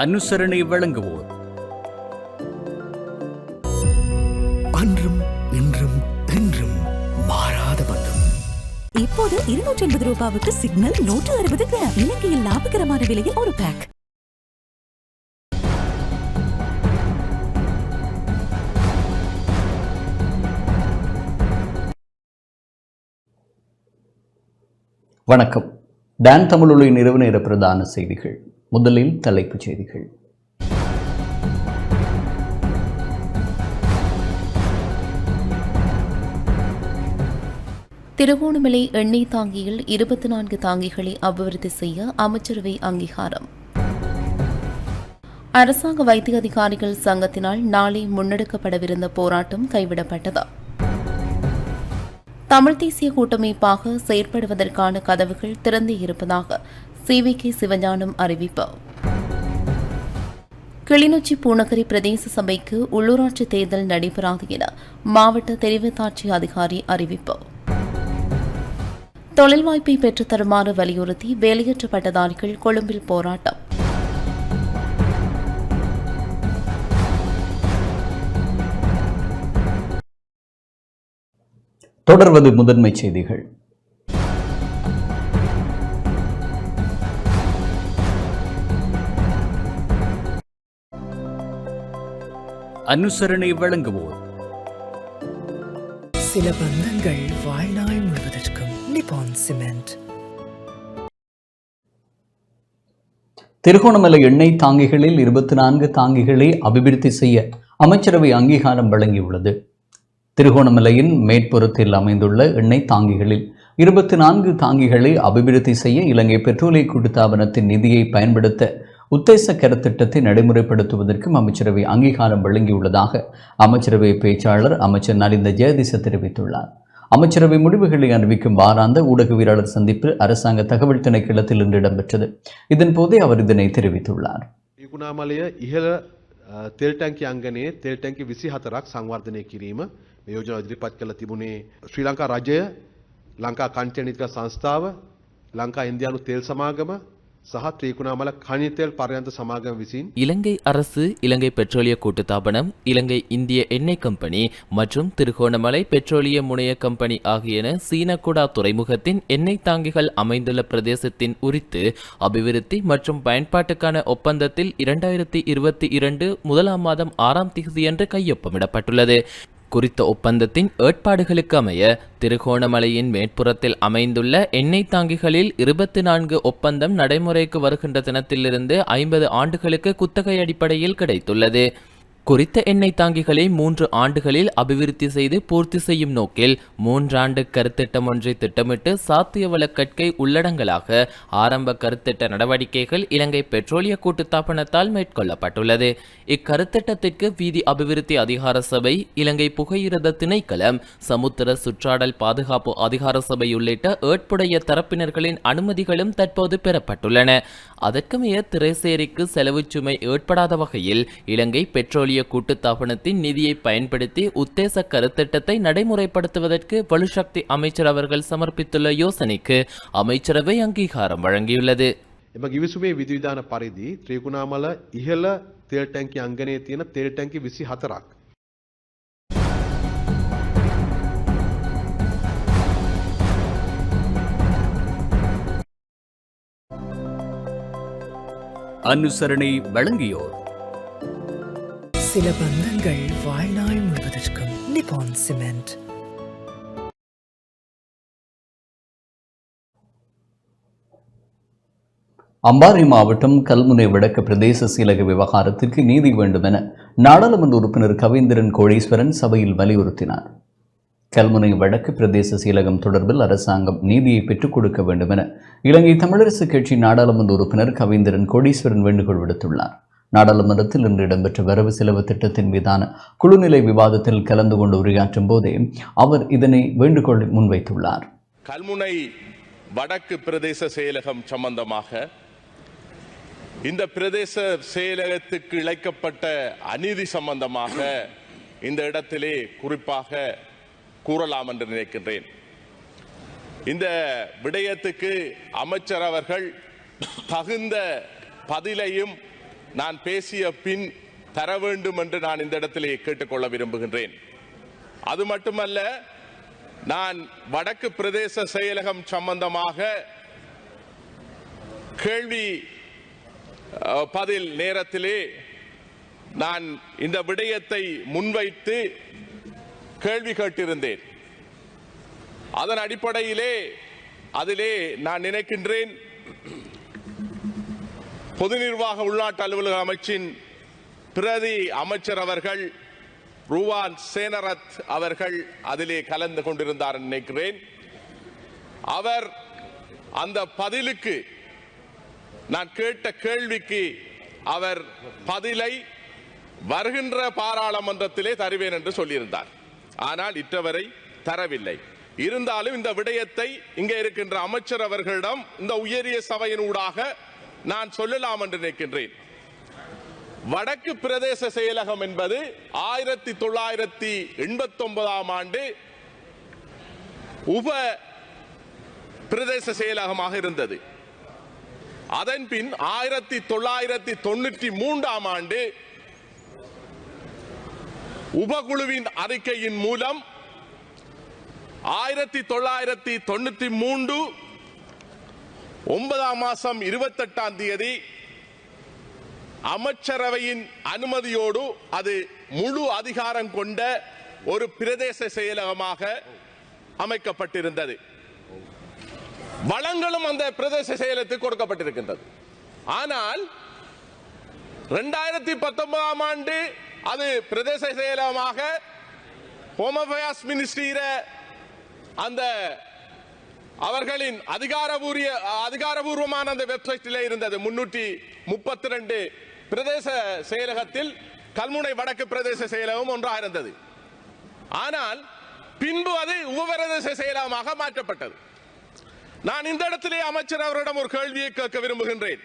அனுசரணை வழங்குவோர் அன்றும் இன்றும் என்றும் மாறாத பந்தம். இப்போது 250 ரூபாவுக்கு சிக்னல் 160 கிராம். இலங்கையில் லாபகரமான விலையில் ஒரு பேக். வணக்கம். டான் தமிழொலி நிறுவன நேர பிரதான செய்திகள். முதலில் தலைப்புச் செய்திகள். திருகோணமலை எண்ணெய் தாங்கியில் 24 தாங்கிகளை அபிவிருத்தி செய்ய அமைச்சரவை அங்கீகாரம். அரசாங்க வைத்திய அதிகாரிகள் சங்கத்தினால் நாளை முன்னெடுக்கப்படவிருந்த போராட்டம் கைவிடப்பட்டது. தமிழ் தேசிய கூட்டமைப்பாக செயற்படுவதற்கான கதவுகள் திறந்தே இருப்பதாக CVK சிவஞானம் அறிவிப்பு. கிளிநொச்சி பூநகரி பிரதேச சபைக்கு உள்ளூராட்சி தேர்தல் நடைபெறாது என மாவட்ட தெரிவத்தாட்சி அதிகாரி அறிவிப்பு. தொழில் வாய்ப்பை பெற்றுத் தருமாறு வலியுறுத்தி வேலையற்ற பட்டதாரிகள் கொழும்பில் போராட்டம். தொடர்வது முதன்மை செய்திகள். அனுசரணை வழங்குவோர் சில பந்தங்கள் வாழ்நாள் முழுவதற்கும் நிப்பான் சிமெண்ட். திருகோணமலை எண்ணெய் தாங்கிகளில் 24 தாங்கிகளை அபிவிருத்தி செய்ய அமைச்சரவை அங்கீகாரம் வழங்கியுள்ளது. திருகோணமலையின் மேற்புறத்தில் அமைந்துள்ள எண்ணெய் தாங்கிகளில் 24 தாங்கிகளை அபிவிருத்தி செய்ய இலங்கை பெட்ரோலிய கூட்டுத்தாபனத்தின் நிதியை பயன்படுத்த உத்தேச கருத்திட்டத்தை நடைமுறைப்படுத்துவதற்கும் அமைச்சரவை அங்கீகாரம் வழங்கியுள்ளதாக அமைச்சரவை பேச்சாளர் அமைச்சர் நலிந்த ஜெயதிச தெரிவித்துள்ளார். அமைச்சரவை முடிவுகளை அறிவிக்கும் வாராந்த ஊடகவியலாளர் சந்திப்பு அரசாங்க தகவல் திணைக்களத்தில் இன்று இடம்பெற்றது. இதன்போதே அவர் இதனை தெரிவித்துள்ளார். තෙල් ටැංකි අංගනයේ තෙල් ටැංකි 24ක් සංවර්ධනය කිරීම මේ යෝජනාව ඉදිරිපත් කළ තිබුණේ ශ්‍රී ලංකා රජය, ලංකා කන්ටේනරික සංස්ථාව, ලංකා ඉන්දියානු තෙල් සමාගම සහ ත්‍රිකුණාමල khani තෙල් පර්යන්ත සමාගම විසින් இலங்கை அரசு, இலங்கை பெட்ரோலிய கூட்டுத்தாபனம், இலங்கை இந்திய எண்ணெய் கம்பெனி மற்றும் திருகோணமலை பெட்ரோலிய முனைய கம்பெனி ஆகியன சீனக்குடா துறைமுகத்தின் எண்ணெய் தாங்கிகள் அமைந்துள்ள பிரதேசத்தின் உரித்து அபிவிருத்தி மற்றும் பயன்பாட்டுக்கான ஒப்பந்தத்தில் 2022 முதலாம் மாதம் 6ஆம் தேதியன்று கையொப்பமிடப்பட்டுள்ளது. குறித்த ஒப்பந்தத்தின் ஏற்பாடுகளுக்கு அமைய திருகோணமலையின் மேற்புறத்தில் அமைந்துள்ள எண்ணெய் தாங்கிகளில் 24 ஒப்பந்தம் நடைமுறைக்கு வருகின்ற தினத்திலிருந்து 50 ஆண்டுகளுக்கு குத்தகை அடிப்படையில் கிடைத்துள்ளது. குறித்த எண்ணெய் தாங்கிகளை 3 ஆண்டுகளில் அபிவிருத்தி செய்து பூர்த்தி செய்யும் நோக்கில் 3 ஆண்டு கருத்திட்டம் ஒன்றை திட்டமிட்டு சாத்தியவள கற்கை உள்ளடங்கலாக ஆரம்ப கருத்திட்ட நடவடிக்கைகள் இலங்கை பெட்ரோலிய கூட்டுத்தாபனத்தால் மேற்கொள்ளப்பட்டுள்ளது. இக்கருத்திட்டத்திற்கு வீதி அபிவிருத்தி அதிகார சபை, இலங்கை புகையிரத திணைக்களம், சமுத்திர சுற்றாடல் பாதுகாப்பு அதிகார சபை உள்ளிட்ட ஏற்புடைய தரப்பினர்களின் அனுமதிகளும் தற்போது பெறப்பட்டுள்ளன. அதற்கமைய திரைசேரிக்கு செலவு சுமை ஏற்படாத வகையில் இலங்கை பெட்ரோலிய கூட்டுத்தாபனத்தின் நிதியை பயன்படுத்தி உத்தேச கருத்திட்டத்தை நடைமுறைப்படுத்துவதற்கு வலுசக்தி அமைச்சர் அவர்கள் சமர்ப்பித்துள்ள யோசனைக்கு அமைச்சரவை அங்கீகாரம் வழங்கியுள்ளது. එම ගිවිසුමේ විධිවිධාන පරිදි ත්‍රිකුණාමල ඉහළ තෙල් ටැංකි අංගනයේ තියෙන තෙල් ටැංකි 24ක් அனுசரணை வழங்கியோர் சில பந்தங்கள் வாழ்நாள் முழுவதற்கும் நிப்பான் சிமெண்ட். அம்பாறை மாவட்டம் கல்முனை வடக்கு பிரதேச செயலக விவகாரத்திற்கு நீதி வேண்டும் என நாடாளுமன்ற உறுப்பினர் கவேந்திரன் கோடீஸ்வரன் சபையில் வலியுறுத்தினார். கல்முனை வடக்கு பிரதேச செயலகம் தொடர்பில் அரசாங்கம் நீதியை பெற்றுக் கொடுக்க வேண்டும் என இலங்கை தமிழரசு கட்சி நாடாளுமன்ற உறுப்பினர் கவேந்திரன் கோடீஸ்வரன் வேண்டுகோள் விடுத்துள்ளார். நாடாளுமன்றத்தில் இன்று இடம்பெற்ற வரவு செலவு திட்டத்தின் மீதான குழுநிலை விவாதத்தில் கலந்து கொண்டு உரையாற்றும் போதே அவர் இதனை வேண்டுகோள் முன்வைத்துள்ளார். கல்முனை வடக்கு பிரதேச செயலகம் சம்பந்தமாக இந்த பிரதேச செயலகத்துக்கு இழைக்கப்பட்ட அநீதி சம்பந்தமாக இந்த இடத்திலே குறிப்பாக கூறலாம் என்று நினைக்கின்றேன். இந்த விடயத்துக்கு அமைச்சர் அவர்கள் தகுந்த பதிலையும் நான் பேசிய பின் தர வேண்டும் என்று நான் இந்த இடத்திலே கேட்டுக்கொள்ள விரும்புகின்றேன். அது மட்டுமல்ல, நான் வடக்கு பிரதேச செயலகம் சம்பந்தமாக கேள்வி பதில் நேரத்திலே நான் இந்த விடயத்தை முன்வைத்து கேள்வி கேட்டிருந்தேன். அதன் அடிப்படையிலே அதிலே நான் நினைக்கின்றேன், பொது நிர்வாக உள்நாட்டு அலுவலக அமைச்சின் பிரதி அமைச்சர் அவர்கள் ரூவான் சேனரத் அவர்கள் அதிலே கலந்து கொண்டிருந்தார் நினைக்கிறேன். அவர் அந்த பதிலுக்கு, நான் கேட்ட கேள்விக்கு அவர் பதிலை வருகின்ற பாராளுமன்றத்திலே தருவேன் என்று சொல்லியிருந்தார். ஆனால் இற்றவரை தரவில்லை. இருந்தாலும் இந்த விடயத்தை இங்கே இருக்கின்ற அமைச்சர் அவர்களிடம் இந்த உயரிய சபையின் ஊடாக நான் சொல்லலாம் என்று நினைக்கின்றேன். வடக்கு பிரதேச செயலகம் என்பது 1989 ஆண்டு உப பிரதேச செயலகமாக இருந்தது. அதன் பின் 1993 ஆண்டு உபகுழுவின் அறிக்கையின் மூலம் 1993 9 மாதம் 28 அமைச்சரவையின் அனுமதியோடு அது முழு அதிகாரம் கொண்ட ஒரு பிரதேச செயலகமாக அமைக்கப்பட்டிருந்தது. வளங்களும் அந்த பிரதேச செயலகத்துக்கு கொடுக்கப்பட்டிருக்கின்றது. ஆனால் 2019 ஆண்டு அது பிரதேச செயலகமாக ஹோம் அஃபேர்ஸ் மினிஸ்ட்ரியில அந்த அவர்களின் அதிகாரபூர்வமான அந்த வெப்சைட்டிலே இருந்தது. 332 பிரதேச செயலகத்தில் கல்முனை வடக்கு பிரதேச செயலகம் ஒன்றாக இருந்தது. ஆனால் பின்பு அது உபபிரதேச செயலகமாக மாற்றப்பட்டது. நான் இந்த இடத்திலே அமைச்சர் அவரிடம் ஒரு கேள்வியை கேட்க விரும்புகின்றேன்.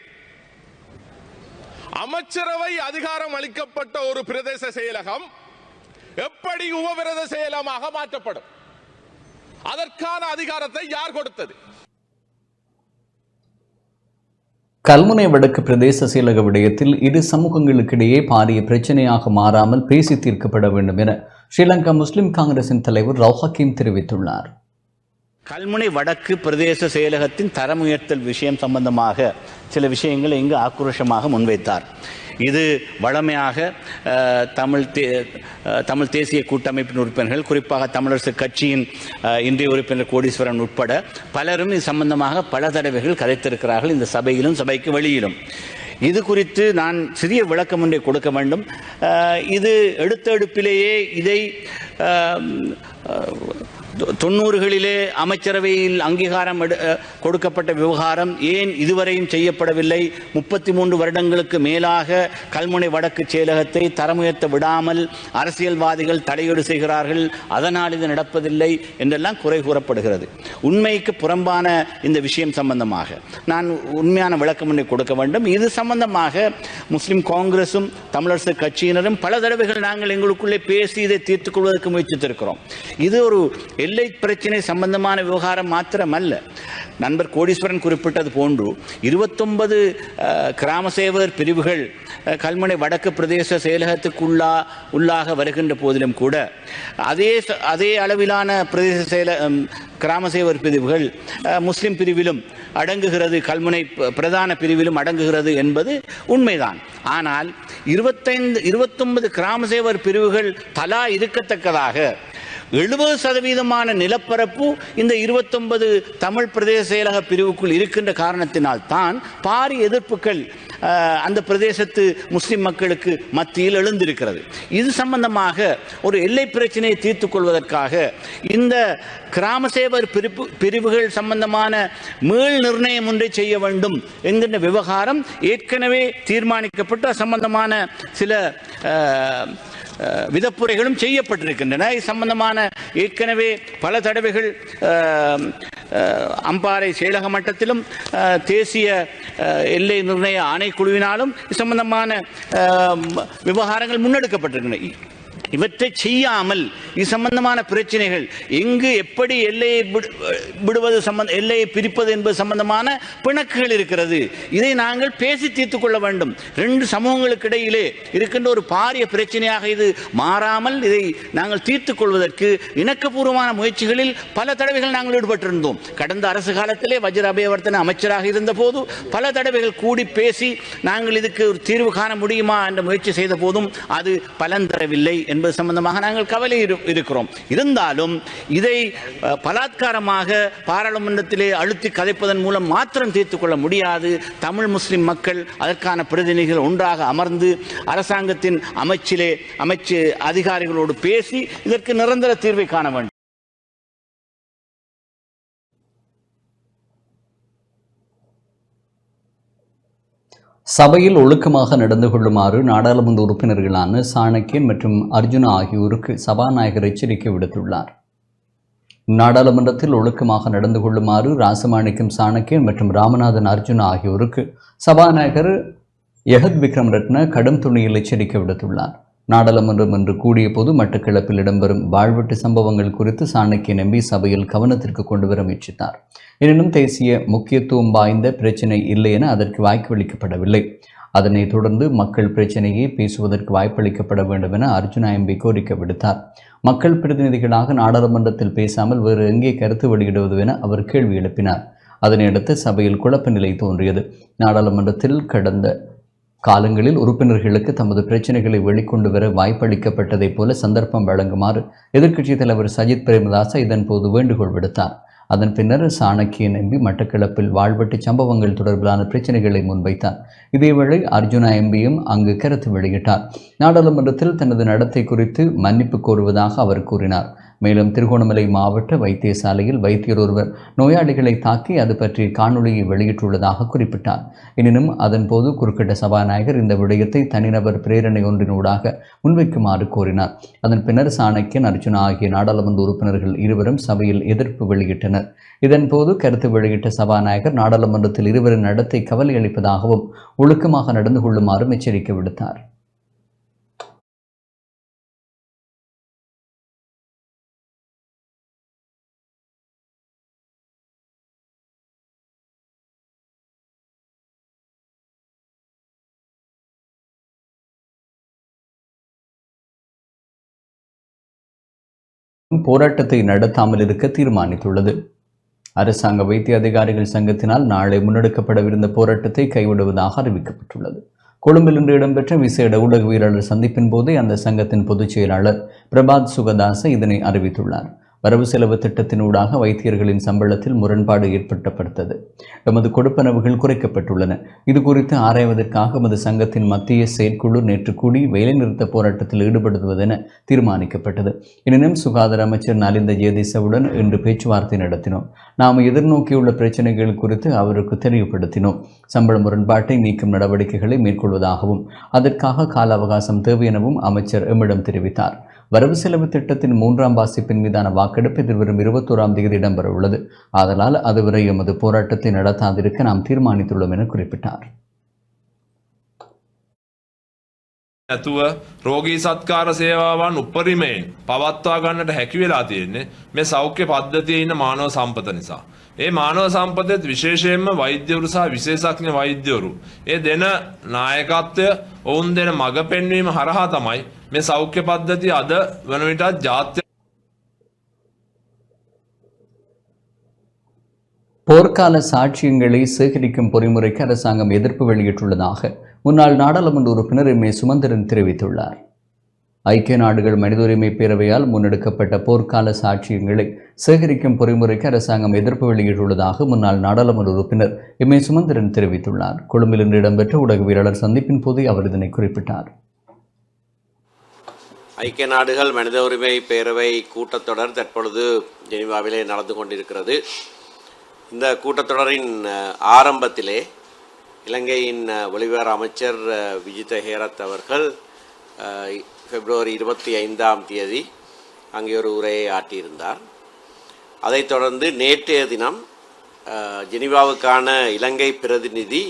அமைச்சரவை அதிகாரம் அளிக்கப்பட்ட ஒரு பிரதேச செயலகம் எப்படி உபபிரதேச செயலகமாக மாற்றப்படும்? அதற்கான அதிகாரத்தை யார் கொடுத்தது? கல்முனை வடக்கு பிரதேச செயலக விடயத்தில் இரு சமூகங்களுக்கிடையே பாரிய பிரச்சனையாக மாறாமல் பேசி தீர்க்கப்பட வேண்டும் என ஸ்ரீலங்கா முஸ்லிம் காங்கிரசின் தலைவர் ரவுஃப் ஹக்கீம் தெரிவித்துள்ளார். கல்முனை வடக்கு பிரதேச செயலகத்தின் தரம் உயர்த்தல் விஷயம் சம்பந்தமாக சில விஷயங்களை இங்கு ஆக்ரோஷமாக முன்வைத்தார். இது வழமையாக தமிழ் தேசிய கூட்டமைப்பின் உறுப்பினர்கள், குறிப்பாக தமிழரசு கட்சியின் இன்றைய உறுப்பினர் கோடீஸ்வரன் உட்பட பலரும் இது சம்பந்தமாக பல தடவைகள் கதைத்திருக்கிறார்கள், இந்த சபையிலும் சபைக்கு வெளியிலும். இது குறித்து நான் சிறிய விளக்கம் ஒன்றை கொடுக்க வேண்டும். இது எடுத்தெடுப்பிலேயே இதை 90களிலே அமைச்சரவையில் அங்கீகாரம் கொடுக்கப்பட்ட விவகாரம் ஏன் இதுவரையும் செய்யப்படவில்லை? 33 வருடங்களுக்கு மேலாக கல்முனை வடக்கு செயலகத்தை தரமுயர்த்த விடாமல் அரசியல்வாதிகள் தலையீடு செய்கிறார்கள், அதனால் இது நடப்பதில்லை என்றெல்லாம் குறை கூறப்படுகிறது. உண்மைக்கு புறம்பான இந்த விஷயம் சம்பந்தமாக நான் உண்மையான விளக்கம் ஒன்றை கொடுக்க வேண்டும். இது சம்பந்தமாக முஸ்லிம் காங்கிரசும் தமிழரசு கட்சியினரும் பல தடவைகள் நாங்கள் எங்களுக்குள்ளே பேசி இதை தீர்த்துக் கொள்வதற்கு முயற்சித்திருக்கிறோம். இது ஒரு எல்லை பிரச்சனை சம்பந்தமான விவகாரம் மாத்திரமல்ல. நண்பர் கோடீஸ்வரன் குறிப்பிட்டது போன்று 29 கிராம சேவகர் பிரிவுகள் கல்முனை வடக்கு பிரதேச செயலகத்துக்குள்ளாக வருகின்ற போதிலும் கூட அதே அளவிலான பிரதேச கிராம சேவகர் பிரிவுகள் முஸ்லிம் பிரிவிலும் அடங்குகிறது, கல்முனை பிரதான பிரிவிலும் அடங்குகிறது என்பது உண்மைதான். ஆனால் 29 கிராம சேவகர் பிரிவுகள் தலா இருக்கத்தக்கதாக 70% நிலப்பரப்பு இந்த 29 தமிழ் பிரதேச செயலக பிரிவுக்குள் இருக்கின்ற காரணத்தினால் தான் பாரிய எதிர்ப்புகள் அந்த பிரதேசத்து முஸ்லிம் மக்களுக்கு மத்தியில் எழுந்திருக்கிறது. இது சம்பந்தமாக ஒரு எல்லை பிரச்சனையை தீர்த்துக் கொள்வதற்காக இந்த கிராம சேவர் பிரிவுகள் சம்பந்தமான மீள் நிர்ணயம் ஒன்றை செய்ய வேண்டும் என்கின்ற விவகாரம் ஏற்கனவே தீர்மானிக்கப்பட்ட சம்பந்தமான சில விதப்புரைகளும் செய்யப்பட்டிருக்கின்றன. இது சம்பந்தமான ஏற்கனவே பல தடவைகள் அம்பாறை செயலக மட்டத்திலும் தேசிய எல்லை நிர்ணய ஆணைக்குழுவினாலும் இது சம்பந்தமான விவகாரங்கள் முன்னெடுக்கப்பட்டிருக்கின்றன. இவற்றை செய்யாமல் இது சம்பந்தமான பிரச்சனைகள் எங்கு எப்படி எல்லையை விடுவது எல்லையை பிரிப்பது என்பது சம்பந்தமான பிணக்குகள் இருக்கிறது. இதை நாங்கள் பேசி தீர்த்துக் கொள்ள வேண்டும். ரெண்டு சமூகங்களுக்கு இடையிலே இருக்கின்ற ஒரு பாரிய பிரச்சனையாக இது மாறாமல் இதை நாங்கள் தீர்த்துக் கொள்வதற்கு இணக்கபூர்வமான முயற்சிகளில் பல தடவைகள் நாங்கள் ஈடுபட்டிருந்தோம். கடந்த அரசு காலத்திலே வஜ்ர அபேவர்த்தன அமைச்சராக இருந்த போது பல தடவைகள் கூடி பேசி நாங்கள் இதுக்கு ஒரு தீர்வு காண முடியுமா என்ற முயற்சி செய்த போதும் அது பலன் தரவில்லை என்பது சம்பந்தமாக நாங்கள் கவலை இருக்கிறோம். இருந்தாலும் இதை பலாத்காரமாக பாராளுமன்றத்திலே அழுத்தி கதைப்பதன் மூலம் மாத்திரம் தீர்த்துக் கொள்ள முடியாது. தமிழ் முஸ்லிம் மக்கள் அதற்கான பிரதிநிதிகள் ஒன்றாக அமர்ந்து அரசாங்கத்தின் அமைச்சு அதிகாரிகளோடு பேசி இதற்கு நிரந்தர தீர்வை காண வேண்டும். சபையில் ஒழுக்கமாக நடந்து கொள்ளுமாறு நாடாளுமன்ற உறுப்பினர்களான சாணக்கியன் மற்றும் அர்ஜுனா ஆகியோருக்கு சபாநாயகர் எச்சரிக்கை விடுத்துள்ளார். நாடாளுமன்றத்தில் ஒழுக்கமாக நடந்து கொள்ளுமாறு ராசமாணிக்கம் சாணக்கியன் மற்றும் ராமநாதன் அர்ஜுனா ஆகியோருக்கு சபாநாயகர் யகத் விக்ரம் ரத்ன கடும் துணியில் எச்சரிக்கை விடுத்துள்ளார். நாடாளுமன்றம் என்று கூடிய போது மட்டக்களப்பில் இடம்பெறும் வாழ்வெட்டு சம்பவங்கள் குறித்து சாணக்கியன் எம்பி சபையில் கவனத்திற்கு கொண்டு வர முயற்சித்தார். எனினும் தேசிய முக்கியத்துவம் வாய்ந்த பிரச்சினை இல்லை என அதற்கு வாய்ப்பளிக்கப்படவில்லை. அதனைத் தொடர்ந்து மக்கள் பிரச்சினையை பேசுவதற்கு வாய்ப்பளிக்கப்பட வேண்டும் என அர்ஜுனா எம்பி கோரிக்கை விடுத்தார். மக்கள் பிரதிநிதிகளாக நாடாளுமன்றத்தில் பேசாமல் வேறு எங்கே கருத்து வெளியிடுவது என அவர் கேள்வி எழுப்பினார். அதனையடுத்து சபையில் குழப்ப நிலை தோன்றியது. நாடாளுமன்றத்தில் கடந்த காலங்களில் உறுப்பினர்களுக்கு தமது பிரச்சனைகளை வெளிக்கொண்டு வர வாய்ப்பளிக்கப்பட்டதைப் போல சந்தர்ப்பம் வழங்குமாறு எதிர்க்கட்சித் தலைவர் சஜித் பிரேமதாச இதன்போது வேண்டுகோள் விடுத்தார். அதன் பின்னர் சாணக்கியன் எம்பி மட்டக்களப்பில் வாழ்வெட்டு சம்பவங்கள் தொடர்பிலான பிரச்சனைகளை முன்வைத்தார். இதேவேளை அர்ஜுனா எம்பியும் அங்கு கருத்து வெளியிட்டார். நாடாளுமன்றத்தில் தனது நடத்தை குறித்து மன்னிப்பு கோருவதாக அவர் கூறினார். மேலும் திருகோணமலை மாவட்ட வைத்தியசாலையில் வைத்தியர் ஒருவர் நோயாளிகளை தாக்கி அது பற்றி காணொலியை வெளியிட்டுள்ளதாக குறிப்பிட்டார். எனினும் அதன்போது குறுக்கிட்ட சபாநாயகர் இந்த விடயத்தை தனிநபர் பிரேரணை ஒன்றினூடாக முன்வைக்குமாறு கோரினார். அதன் பின்னர் சாணக்கியன் அர்ஜுனா ஆகிய நாடாளுமன்ற உறுப்பினர்கள் இருவரும் சபையில் எதிர்ப்பு வெளியிட்டனர். இதன்போது கருத்து வெளியிட்ட சபாநாயகர் நாடாளுமன்றத்தில் இருவரின் நடத்தை கவலை அளிப்பதாகவும் ஒழுக்கமாக நடந்து கொள்ளுமாறும் எச்சரிக்கை விடுத்தார். போராட்டத்தை நடத்தாமல் இருக்க தீர்மானித்துள்ளது. அரசாங்க வைத்திய அதிகாரிகள் சங்கத்தினால் நாளை முன்னெடுக்கப்படவிருந்த போராட்டத்தை கைவிடுவதாக அறிவிக்கப்பட்டுள்ளது. கொழும்பில் இன்று இடம்பெற்ற விசேட ஊடகவியலாளர் சந்திப்பின் போதே அந்த சங்கத்தின் பொதுச் செயலாளர் பிரபாத் சுகதாச இதனை அறிவித்துள்ளார். வரவு செலவு திட்டத்தினூடாக வைத்தியர்களின் சம்பளத்தில் முரண்பாடு ஏற்படுத்தப்பட்டது. எமது கொடுப்பனவுகள் குறைக்கப்பட்டுள்ளன. இது குறித்து ஆராய்வதற்காக எமது சங்கத்தின் மத்திய செயற்குழு நேற்று கூடி வேலைநிறுத்த போராட்டத்தில் ஈடுபடுவதென தீர்மானிக்கப்பட்டது. எனினும் சுகாதார அமைச்சர் நலிந்த ஜேதிசவுடன் இன்று பேச்சுவார்த்தை நடத்தினோம். நாம் எதிர்நோக்கியுள்ள பிரச்சனைகள் குறித்து அவருக்கு தெளிவுபடுத்தினோம். சம்பள முரண்பாட்டை நீக்கும் நடவடிக்கைகளை மேற்கொள்வதாகவும் அதற்காக கால அவகாசம் தேவை எனவும் அமைச்சர் எம்மிடம் தெரிவித்தார். வரவு செலவு திட்டத்தின் 3ஆம் வாசிப்பின் மீதான வாக்கெடுப்பு எதிர்வரும் 21ஆம் தேதி இடம்பெற உள்ளது. ஆதலால் அதுவரை எமது போராட்டத்தை நடத்தாதிருக்க நாம் தீர்மானித்துள்ளோம் என குறிப்பிட்டார். ඇතුව රෝගී සත්කාර සේවාවන් උපරිමයෙන් පවත්වා ගන්නට හැකි වෙලා තියෙන්නේ මේ සෞඛ්‍ය පද්ධතියේ ඉන්න මානව සම්පත නිසා. ඒ මානව සම්පතෙත් විශේෂයෙන්ම වෛද්‍යවරු සහ විශේෂඥ වෛද්‍යවරු ඒ දෙන නායකත්වය ඔවුන් දෙන මඟ පෙන්වීම හරහා තමයි මේ සෞඛ්‍ය පද්ධතිය අද වන විටත් ජාත්‍ය போர்க்கால சாட்சியங்களை சேகரிக்கும் பொறிமுறைக்கு அரசாங்கம் எதிர்ப்பு வெளியிட்டுள்ளதாக முன்னாள் நாடாளுமன்ற உறுப்பினர் எம். ஏ. சுமந்திரன் தெரிவித்துள்ளார். ஐக்கிய நாடுகள் மனித உரிமை பேரவையால் முன்னெடுக்கப்பட்ட போர்க்கால சாட்சியங்களை சேகரிக்கும் பொறிமுறைக்கு அரசாங்கம் எதிர்ப்பு வெளியிட்டுள்ளதாக முன்னாள் நாடாளுமன்ற உறுப்பினர் எம். ஏ. சுமந்திரன் தெரிவித்துள்ளார். கொழும்பில் இன்று இடம்பெற்ற ஊடகவியலாளர் சந்திப்பின் போது அவர் இதனை குறிப்பிட்டார். ஐக்கிய நாடுகள் மனித உரிமை பேரவை கூட்டத்தொடர் தற்பொழுது ஜெனீவாவிலே நடந்து கொண்டிருக்கிறது. இந்த கூட்டத்தொடரின் ஆரம்பத்திலே இலங்கையின் வெளிவிவகார அமைச்சர் விஜித ஹேரத் அவர்கள் பிப்ரவரி 25ஆம் தேதி அங்கே ஒரு உரையை ஆற்றியிருந்தார். அதைத் தொடர்ந்து நேற்றைய தினம் ஜெனீவாவுக்கான இலங்கை பிரதிநிதி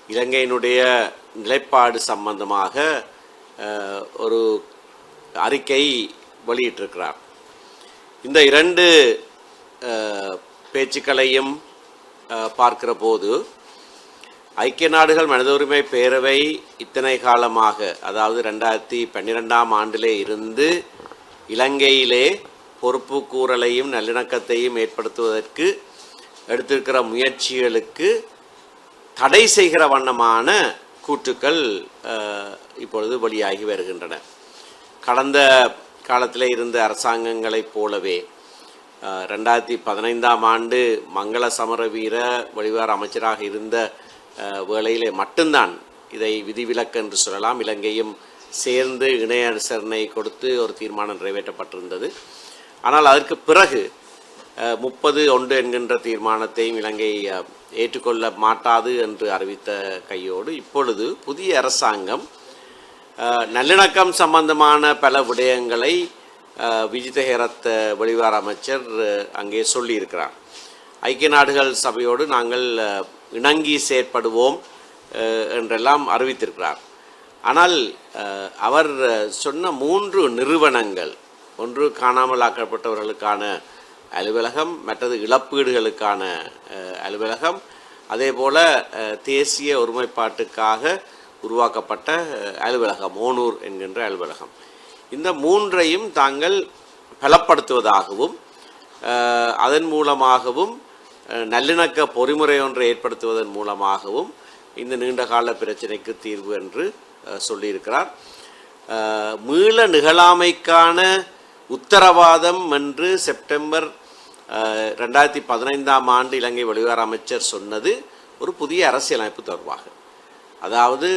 இலங்கையினுடைய நிலைப்பாடு சம்பந்தமாக ஒரு அறிக்கை வெளியிட்டிருக்கிறார். இந்த இரண்டு பேச்சுக்களையும் பார்க்கிற போது ஐக்கிய நாடுகள் மனித உரிமை பேரவை இத்தனை காலமாக, அதாவது 2012ஆம் ஆண்டிலே இருந்து இலங்கையிலே பொறுப்பு கூறலையும் நல்லிணக்கத்தையும் ஏற்படுத்துவதற்கு எடுத்திருக்கிற முயற்சிகளுக்கு தடை செய்கிற வண்ணமான கூற்றுக்கள் இப்பொழுது வெளியாகி வருகின்றன. கடந்த காலத்தில் இருந்த அரசாங்கங்களைப் போலவே 2015ஆம் ஆண்டு மங்கள சமரவீர வெளிவார அமைச்சராக இருந்த வேளையிலே மட்டும்தான் இதை விதிவிலக்கு என்று சொல்லலாம். இலங்கையும் சேர்ந்து இணைய அனுசரணை கொடுத்து ஒரு தீர்மானம் நிறைவேற்றப்பட்டிருந்தது. ஆனால் அதற்கு பிறகு 30-1 என்கின்ற தீர்மானத்தையும் இலங்கை ஏற்றுக்கொள்ள மாட்டாது என்று அறிவித்த கையோடு இப்பொழுது புதிய அரசாங்கம் நல்லிணக்கம் சம்பந்தமான பல விடயங்களை விஜித ஹேரத் வெளிவார அமைச்சர் அங்கே சொல்லியிருக்கிறார். ஐக்கிய நாடுகள் சபையோடு நாங்கள் இணங்கி செயற்படுவோம் என்றெல்லாம் அறிவித்திருக்கிறார். ஆனால் அவர் சொன்ன 3 நிறுவனங்கள், ஒன்று காணாமல் ஆக்கப்பட்டவர்களுக்கான அலுவலகம், மற்றது இழப்பீடுகளுக்கான அலுவலகம், அதேபோல தேசிய ஒருமைப்பாட்டுக்காக உருவாக்கப்பட்ட அலுவலகம் ஓனூர் என்கின்ற அலுவலகம், இந்த 3ஐயும் தாங்கள் பலப்படுத்துவதாகவும் அதன் மூலமாகவும் நல்லிணக்க பொறிமுறை ஒன்றை ஏற்படுத்துவதன் மூலமாகவும் இந்த நீண்டகால பிரச்சனைக்கு தீர்வு என்று சொல்லியிருக்கிறார். மீள நிகழாமைக்கான உத்தரவாதம் என்று செப்டம்பர் 2015ஆம் ஆண்டு இலங்கை வெளிவார அமைச்சர் சொன்னது ஒரு புதிய அரசியலமைப்பு தொடர்பாக, அதாவது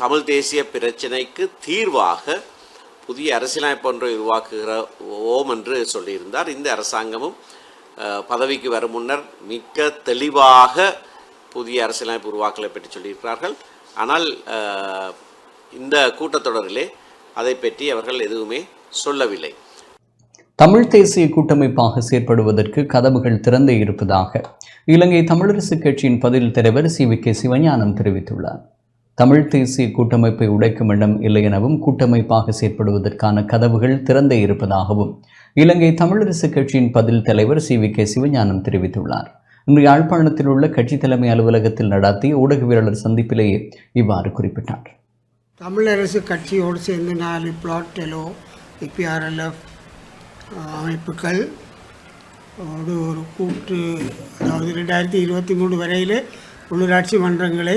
தமிழ் தேசிய பிரச்சினைக்கு தீர்வாக புதிய அரசியலமைப்பு ஒன்றை உருவாக்குகிறோம் என்று சொல்லியிருந்தார். இந்த அரசாங்கமும் பதவிக்கு வரும் முன்னர் மிக தெளிவாக புதிய அரசியலமைப்பு உருவாக்கலை பற்றி சொல்லியிருக்கிறார்கள். ஆனால் இந்த கூட்டத்தொடரிலே அதை பற்றி அவர்கள் எதுவுமே சொல்லவில்லை. தமிழ் தேசிய கூட்டமைப்பாக செயற்படுவதற்கு கதவுகள் திறந்தே இருப்பதாக இலங்கை தமிழரசு கட்சியின் பதில் தலைவர் CVK சிவஞானம் தெரிவித்துள்ளார். தமிழ் தேசிய கூட்டமைப்பை உடைக்கும் எண்ணம் இல்லை எனவும் கூட்டமைப்பாக செயற்படுவதற்கான கதவுகள் திறந்தே இருப்பதாகவும் இலங்கை தமிழரசு கட்சியின் பதில் தலைவர் CVK சிவஞானம் தெரிவித்துள்ளார். இன்று யாழ்ப்பாணத்தில் உள்ள கட்சி தலைமை அலுவலகத்தில் நடத்திய ஊடகவியலாளர் சந்திப்பிலேயே இவ்வாறு குறிப்பிட்டார். தமிழரசு கட்சியோடு சேர்ந்து 4 பிளாட்டெலோ IPRLF அமைப்புகள் ஒரு கூட்டு, அதாவது 2023 வரையில் உள்ளூராட்சி மன்றங்களை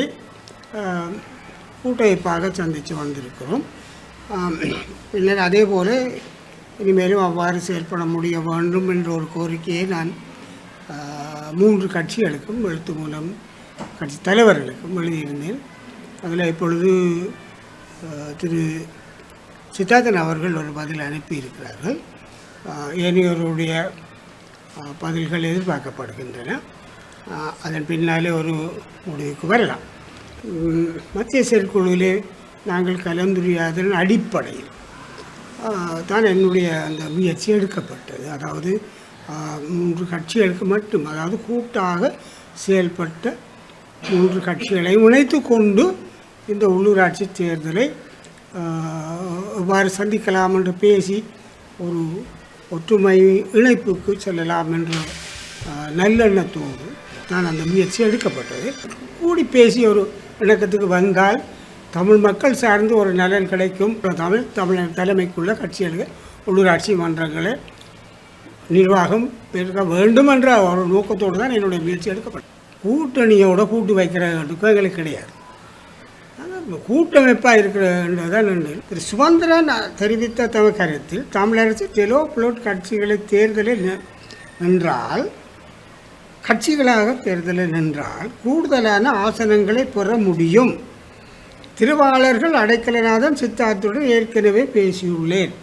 கூட்டமைப்பாக சந்தித்து வந்திருக்கிறோம். பின்னர் அதே போல் இனிமேலும் அவ்வாறு செயல்பட முடிய வேண்டும் என்ற ஒரு கோரிக்கையை நான் 3 கட்சிகளுக்கும் எழுத்து மூலம் கட்சி தலைவர்களுக்கும் எழுதியிருந்தேன். அதில் இப்பொழுது திரு சித்தார்த்தன் அவர்கள் ஒரு பதில் அனுப்பியிருக்கிறார்கள். ஏனையோருடைய பதில்கள் எதிர்பார்க்கப்படுகின்றன. அதன் பின்னாலே ஒரு முடிவுக்கு வரலாம். மத்திய செயற்குழுவிலே நாங்கள் கலந்துரையாதலின் அடிப்படையில் தான் என்னுடைய அந்த முயற்சி எடுக்கப்பட்டது. அதாவது 3 கட்சிகளுக்கு மட்டும், அதாவது கூட்டாக செயல்பட்ட 3 கட்சிகளை இணைத்து கொண்டு இந்த உள்ளூராட்சி தேர்தலை எவ்வாறு சந்திக்கலாம் என்று பேசி ஒரு ஒற்றுமை இணைப்புக்கு செல்லலாம் என்ற நல்லெண்ணத்தோடு தான் அந்த முயற்சி எடுக்கப்பட்டது. கூடி பேசி ஒரு இணக்கத்துக்கு வந்தால் தமிழ் மக்கள் சார்ந்து ஒரு நலன் கிடைக்கும். தமிழ் தலைமைக்குள்ள கட்சிகளுக்கு உள்ளூராட்சி மன்றங்களை நிர்வாகம் பெருக்க வேண்டும் என்ற ஒரு நோக்கத்தோடு தான் என்னுடைய முயற்சி எடுக்கப்பட்டது. கூட்டணியோட கூட்டு வைக்கிற எங்களுக்கு கிடையாது. கூட்டமைப்பாக இருக்கிறதான் திரு சுமந்திரன் தெரிவித்த தமிழ் கருத்தில் தமிழரசு தெலோ புளோட் கட்சிகளை தேர்தலில் நின்றால், கட்சிகளாக தேர்தலில் நின்றால் கூடுதலான ஆசனங்களை பெற முடியும். திருவாளர்கள் அடைக்கலநாதன் சித்தார்த்துடன் ஏற்கனவே பேசியுள்ளேன்.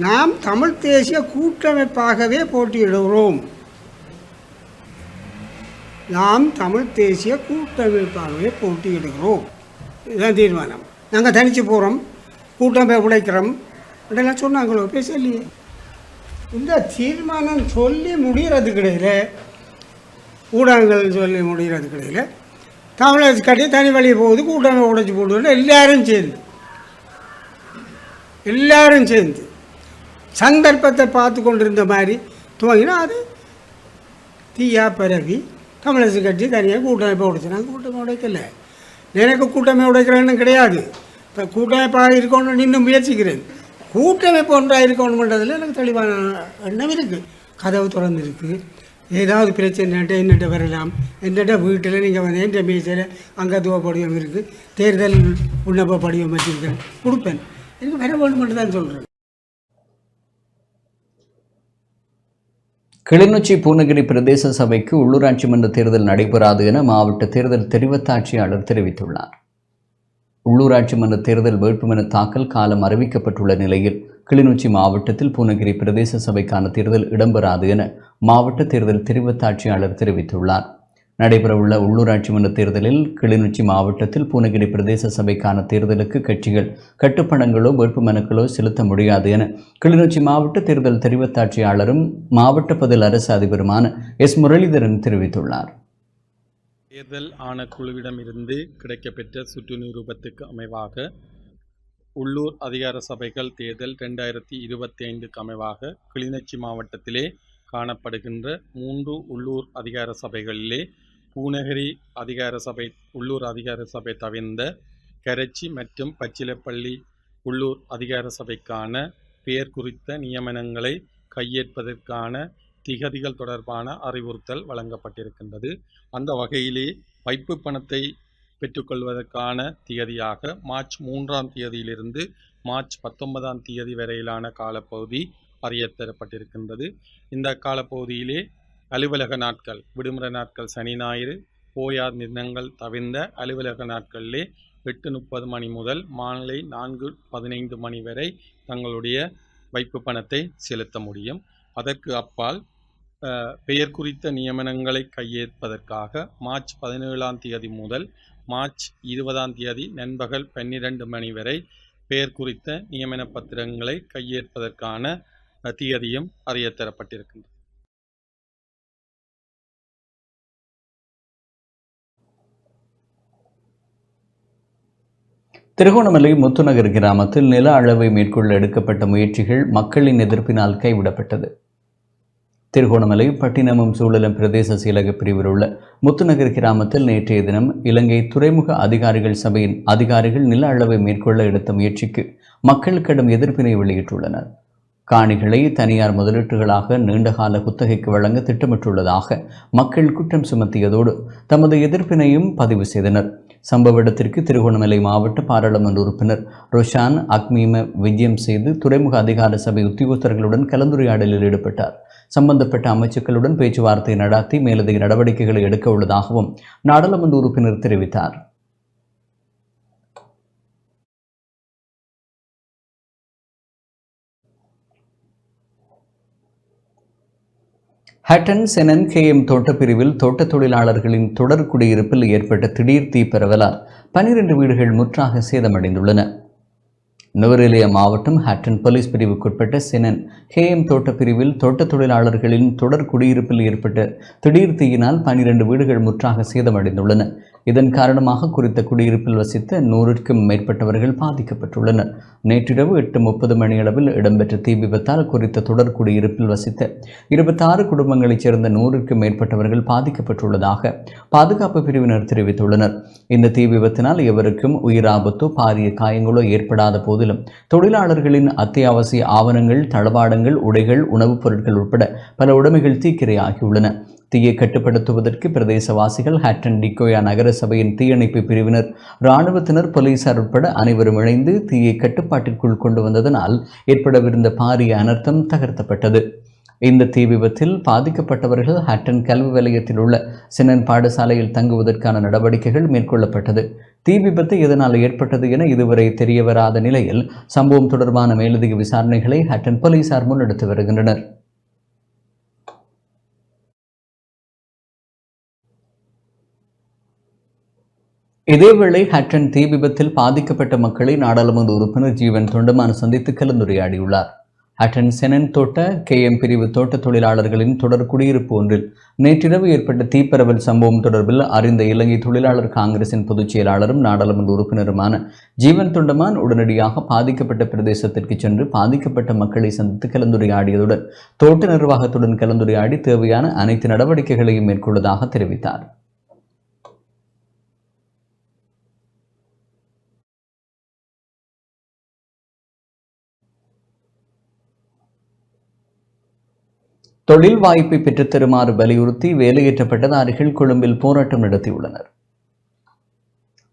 நாம் தமிழ் தேசிய கூட்டமைப்பாகவே போட்டியிடுகிறோம். இதுதான் தீர்மானம். நாங்கள் தனித்து போகிறோம், கூட்டமைப்பை உடைக்கிறோம் அப்படிலாம் சொன்னாங்களோ, பேசலையே. இந்த தீர்மானம் சொல்லி முடிகிறது கிடையாது, ஊடகங்கள் சொல்லி முடிகிறது கிடையாது. தமிழரசு கட்சி தனி வழியை போகுது, கூட்டமைப்பை உடைச்சி போடுவோம் எல்லாரும் சேர்ந்து. எல்லாரும் சேர்ந்து சந்தர்ப்பத்தை பார்த்து கொண்டிருந்த மாதிரி துவங்கினா அது தீயா பரவி கம்யூனிஸ்ட் கட்சி தனியாக கூட்டமைப்பை உடைச்சு. நான் கூட்டமை உடைக்கல, எனக்கு கூட்டமை உடைக்கிறேன்னு கிடையாது. இப்போ கூட்டமைப்பாக இருக்கணும்னு இன்னும் முயற்சிக்கிறேன். கூட்டமைப்பு ஒன்றாக இருக்கணுன்றதில் எனக்கு தெளிவான எண்ணம் இருக்குது. கதவு திறந்துருக்கு. ஏதாவது பிரச்சனை என்னட்ட வரலாம். என்னட்ட வீட்டில் நீங்கள் வந்து என் மேய்ச்சல் அங்கத்துவ படிவம் இருக்குது, தேர்தல் விண்ணப்ப படிவம் வச்சுருக்கேன், கொடுப்பேன். எனக்கு வர வேணுமென்று தான் சொல்கிறேன். கிளிநொச்சி பூநகரி பிரதேச சபைக்கு உள்ளூராட்சி மன்ற தேர்தல் நடைபெறாது என மாவட்ட தேர்தல் தெரிவத்தாட்சியாளர் தெரிவித்துள்ளார். உள்ளூராட்சி மன்ற தேர்தல் வேட்புமனு தாக்கல் காலம் அறிவிக்கப்பட்டுள்ள நிலையில் கிளிநொச்சி மாவட்டத்தில் பூநகரி பிரதேச சபைக்கான தேர்தல் இடம்பெறாது என மாவட்ட தேர்தல் தெரிவத்தாட்சியாளர் தெரிவித்துள்ளார். நடைபெறவுள்ள உள்ளூராட்சி மன்ற தேர்தலில் கிளிநொச்சி மாவட்டத்தில் பூநகரி பிரதேச சபைக்கான தேர்தலுக்கு கட்சிகள் கட்டுப்பணங்களோ வேட்புமனுக்களோ செலுத்த முடியாது என கிளிநொச்சி மாவட்ட தேர்தல் தெரிவத்தாட்சியாளரும் மாவட்ட பதில் அரசு அதிபருமான எஸ். முரளிதரன் தெரிவித்துள்ளார். தேர்தல் ஆணைக்குழுவிடமிருந்து கிடைக்கப்பெற்ற சுற்று நிரூபத்துக்கு அமைவாக உள்ளூர் அதிகார சபைகள் தேர்தல் 2025க்கு அமைவாக கிளிநொச்சி மாவட்டத்திலே காணப்படுகின்ற 3 உள்ளூர் அதிகார சபைகளிலே பூநகரி அதிகார சபை உள்ளூர் அதிகார சபை தவிர்ந்த கரைச்சி மற்றும் பச்சிலப்பள்ளி உள்ளூர் அதிகார சபைக்கான பெயர் குறித்த நியமனங்களை கையேற்பதற்கான திகதிகள் தொடர்பான அறிவுறுத்தல் வழங்கப்பட்டிருக்கின்றது. அந்த வகையிலே வைப்பு பணத்தை பெற்றுக்கொள்வதற்கான திகதியாக மார்ச் 3ஆம் தேதியிலிருந்து மார்ச் 19ஆம் தேதி வரையிலான காலப்பகுதி அறியத்தரப்பட்டிருக்கின்றது. இந்த காலப்பகுதியிலே அலுவலக நாட்கள், விடுமுறை நாட்கள், சனி ஞாயிறு, போயார் தினங்கள் தவிர்ந்த அலுவலக நாட்களிலே 8:30 மணி முதல் மாலை 4:15 மணி வரை தங்களுடைய வைப்பு பணத்தை செலுத்த முடியும். அதற்கு அப்பால் பெயர் குறித்த நியமனங்களை கையேற்பதற்காக மார்ச் 17ஆம் தேதி முதல் மார்ச் 20ஆம் தேதி நண்பகல் 12 மணி வரை பெயர் குறித்த நியமன பத்திரங்களை கையேற்பதற்கான திகதியும் அறியத்தரப்பட்டிருக்கின்றது. திருகோணமலை முத்துநகர் கிராமத்தில் நில அளவை மேற்கொள்ள எடுக்கப்பட்ட முயற்சிகள் மக்களின் எதிர்ப்பினால் கைவிடப்பட்டது. திருகோணமலை பட்டினமும் சூழலும் பிரதேச செயலக பிரிவில் உள்ள முத்துநகர் கிராமத்தில் நேற்றைய தினம் இலங்கை துறைமுக அதிகாரிகள் சபையின் அதிகாரிகள் நில அளவை மேற்கொள்ள எடுத்த முயற்சிக்கு மக்கள் கடும் எதிர்ப்பினை வெளியிட்டுள்ளனர். காணிகளை தனியார் முதலீட்டுகளாக நீண்டகால குத்தகைக்கு வழங்க திட்டமிட்டுள்ளதாக மக்கள் குற்றம் சுமத்தியதோடு தமது எதிர்ப்பினையும் பதிவு செய்தனர். சம்பவ இடத்திற்கு திருகோணமலை மாவட்ட பாராளுமன்ற உறுப்பினர் ரோஷான் அக்மீம விஜயம் செய்து துறைமுக அதிகார சபை உத்தியோகஸ்தர்களுடன் கலந்துரையாடலில் ஈடுபட்டார். சம்பந்தப்பட்ட அமைச்சுக்களுடன் பேச்சுவார்த்தை நடத்தி மேலதிக நடவடிக்கைகளை எடுக்க உள்ளதாகவும் நாடாளுமன்ற உறுப்பினர் தெரிவித்தார். ஹட்டன் செனன் கேஎம் தோட்டப்பிரிவில் தோட்டத் தொழிலாளர்களின் தொடர் குடியிருப்பில் ஏற்பட்ட திடீர் தீ பரவலால் 12 வீடுகள் முற்றாக சேதமடைந்துள்ளன. நுவரெலியா மாவட்டம் ஹட்டன் போலீஸ் பிரிவுக்குட்பட்ட செனன் கேஎம் தோட்டப்பிரிவில் தோட்டத் தொழிலாளர்களின் தொடர் குடியிருப்பில் ஏற்பட்ட திடீர் தீயினால் 12 வீடுகள் முற்றாக சேதமடைந்துள்ளன. இதன் காரணமாக குறித்த குடியிருப்பில் வசித்த 100க்கும் மேற்பட்டவர்கள் பாதிக்கப்பட்டுள்ளனர். நேற்றிரவு 8:30 மணியளவில் இடம்பெற்ற தீ விபத்தால் குறித்த தொடர் குடியிருப்பில் வசித்த 26 குடும்பங்களைச் சேர்ந்த 100க்கும் மேற்பட்டவர்கள் பாதிக்கப்பட்டுள்ளதாக பாதுகாப்பு பிரிவினர் தெரிவித்துள்ளனர். இந்த தீ விபத்தினால் எவருக்கும் உயிராபத்தோ பாரிய காயங்களோ ஏற்படாத போதிலும் தொழிலாளர்களின் அத்தியாவசிய ஆவணங்கள், தளவாடங்கள், உடைகள், உணவுப் பொருட்கள் உட்பட பல உடைமைகள் தீக்கிரையாகியுள்ளன. தீயை கட்டுப்படுத்துவதற்கு பிரதேசவாசிகள், ஹட்டன் டிகோயா நகர சபையின் தீயணைப்பு பிரிவினர், இராணுவத்தினர், போலீசார் உட்பட அனைவரும் இணைந்து தீயை கட்டுப்பாட்டிற்குள் கொண்டு வந்ததனால் ஏற்படவிருந்த பாரிய அனர்த்தம் தகர்த்தப்பட்டது. இந்த தீ விபத்தில் பாதிக்கப்பட்டவர்கள் ஹட்டன் கல்வி வலயத்தில் உள்ள செனன் பாடசாலையில் தங்குவதற்கான நடவடிக்கைகள் மேற்கொள்ளப்பட்டது. தீ விபத்து எதனால் ஏற்பட்டது என இதுவரை தெரியவராத நிலையில் சம்பவம் தொடர்பான மேலதிக விசாரணைகளை ஹட்டன் போலீசார் முன்னெடுத்து வருகின்றனர். இதேவேளை ஹட்டன் தீ விபத்தில் பாதிக்கப்பட்ட மக்களை நாடாளுமன்ற உறுப்பினர் ஜீவன் தொண்டமான் சந்தித்து கலந்துரையாடியுள்ளார். ஹட்டன் செனன் தோட்ட KM பிரிவு தோட்ட தொழிலாளர்களின் தொடர் குடியிருப்பு ஒன்றில் நேற்றிரவு ஏற்பட்ட தீப்பரவல் சம்பவம் தொடர்பில் அறிந்த இலங்கை தொழிலாளர் காங்கிரசின் பொதுச் செயலாளரும் நாடாளுமன்ற உறுப்பினருமான ஜீவன் தொண்டமான் உடனடியாக பாதிக்கப்பட்ட பிரதேசத்திற்கு சென்று பாதிக்கப்பட்ட மக்களை சந்தித்து கலந்துரையாடியதுடன் தோட்ட நிர்வாகத்துடன் கலந்துரையாடி தேவையான அனைத்து நடவடிக்கைகளையும் மேற்கொள்வதாக தெரிவித்தார். தொழில் வாய்ப்பை பெற்றுத்தருமாறு வலியுறுத்தி வேலையற்ற பட்டதாரிகள் கொழும்பில் போராட்டம் நடத்தியுள்ளனர்.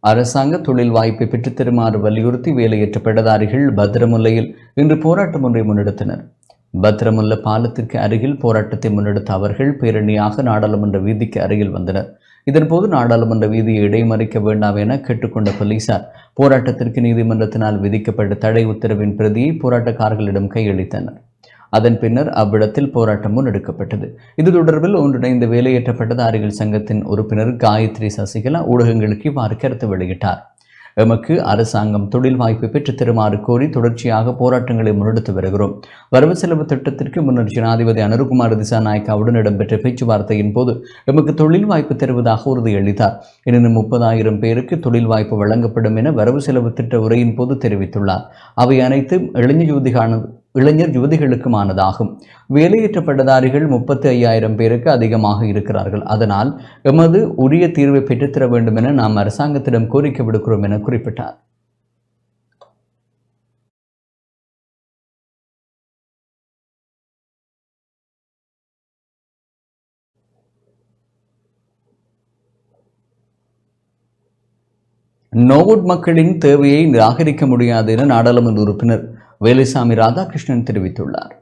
அரசாங்க தொழில் வாய்ப்பை பெற்றுத்தருமாறு வலியுறுத்தி வேலையற்ற பட்டதாரிகள் பத்திரமுல்லையில் இன்று போராட்டம் ஒன்றை முன்னெடுத்தனர். பத்திரமுல்ல பாலத்திற்கு அருகில் போராட்டத்தை முன்னெடுத்த அவர்கள் பேரணியாக நாடாளுமன்ற வீதிக்கு அருகில் வந்தனர். இதன்போது நாடாளுமன்ற வீதியை இடைமறிக்க வேண்டாம் என கேட்டுக்கொண்ட போலீசார் போராட்டத்திற்கு நீதிமன்றத்தினால் விதிக்கப்பட்ட தடை உத்தரவின் பிரதியை போராட்டக்காரர்களிடம் கையளித்தனர். அதன் பின்னர் அவ்விடத்தில் போராட்டம் முன்னெடுக்கப்பட்டது. இது தொடர்பில் ஒன்றிணைந்த வேலையற்ற பட்டதாரிகள் சங்கத்தின் உறுப்பினர் காயத்ரி சசிகலா ஊடகங்களுக்கு இவ்வாறு கருத்து வெளியிட்டார். எமக்கு அரசாங்கம் தொழில் வாய்ப்பை பெற்றுத் தருமாறு கோரி தொடர்ச்சியாக போராட்டங்களை முன்னெடுத்து வருகிறோம். வரவு செலவு திட்டத்திற்கு முன்னர் ஜனாதிபதி அனுருகுமார் திசாநாயக்காவுடன் இடம்பெற்ற பேச்சுவார்த்தையின் போது எமக்கு தொழில் வாய்ப்பு தருவதாக உறுதியளித்தார். எனினும் 30,000 பேருக்கு தொழில் வாய்ப்பு வழங்கப்படும் என வரவு செலவு திட்ட உரையின் போது தெரிவித்துள்ளார். அவை அனைத்தும் இளைஞர் யுவதிகளுக்குமானதாகும். வேலையற்ற பட்டதாரிகள் 35,000 பேருக்கு அதிகமாக இருக்கிறார்கள். அதனால் எமது உரிய தீர்வை பெற்றுத்தர வேண்டும் என நாம் அரசாங்கத்திடம் கோரிக்கை விடுக்கிறோம் என குறிப்பிட்டார். நோவுட் மக்களின் தேவையை நிராகரிக்க முடியாது என நாடாளுமன்ற உறுப்பினர் வேலுசாமி ராதாகிருஷ்ணன் தெரிவித்துள்ளார்.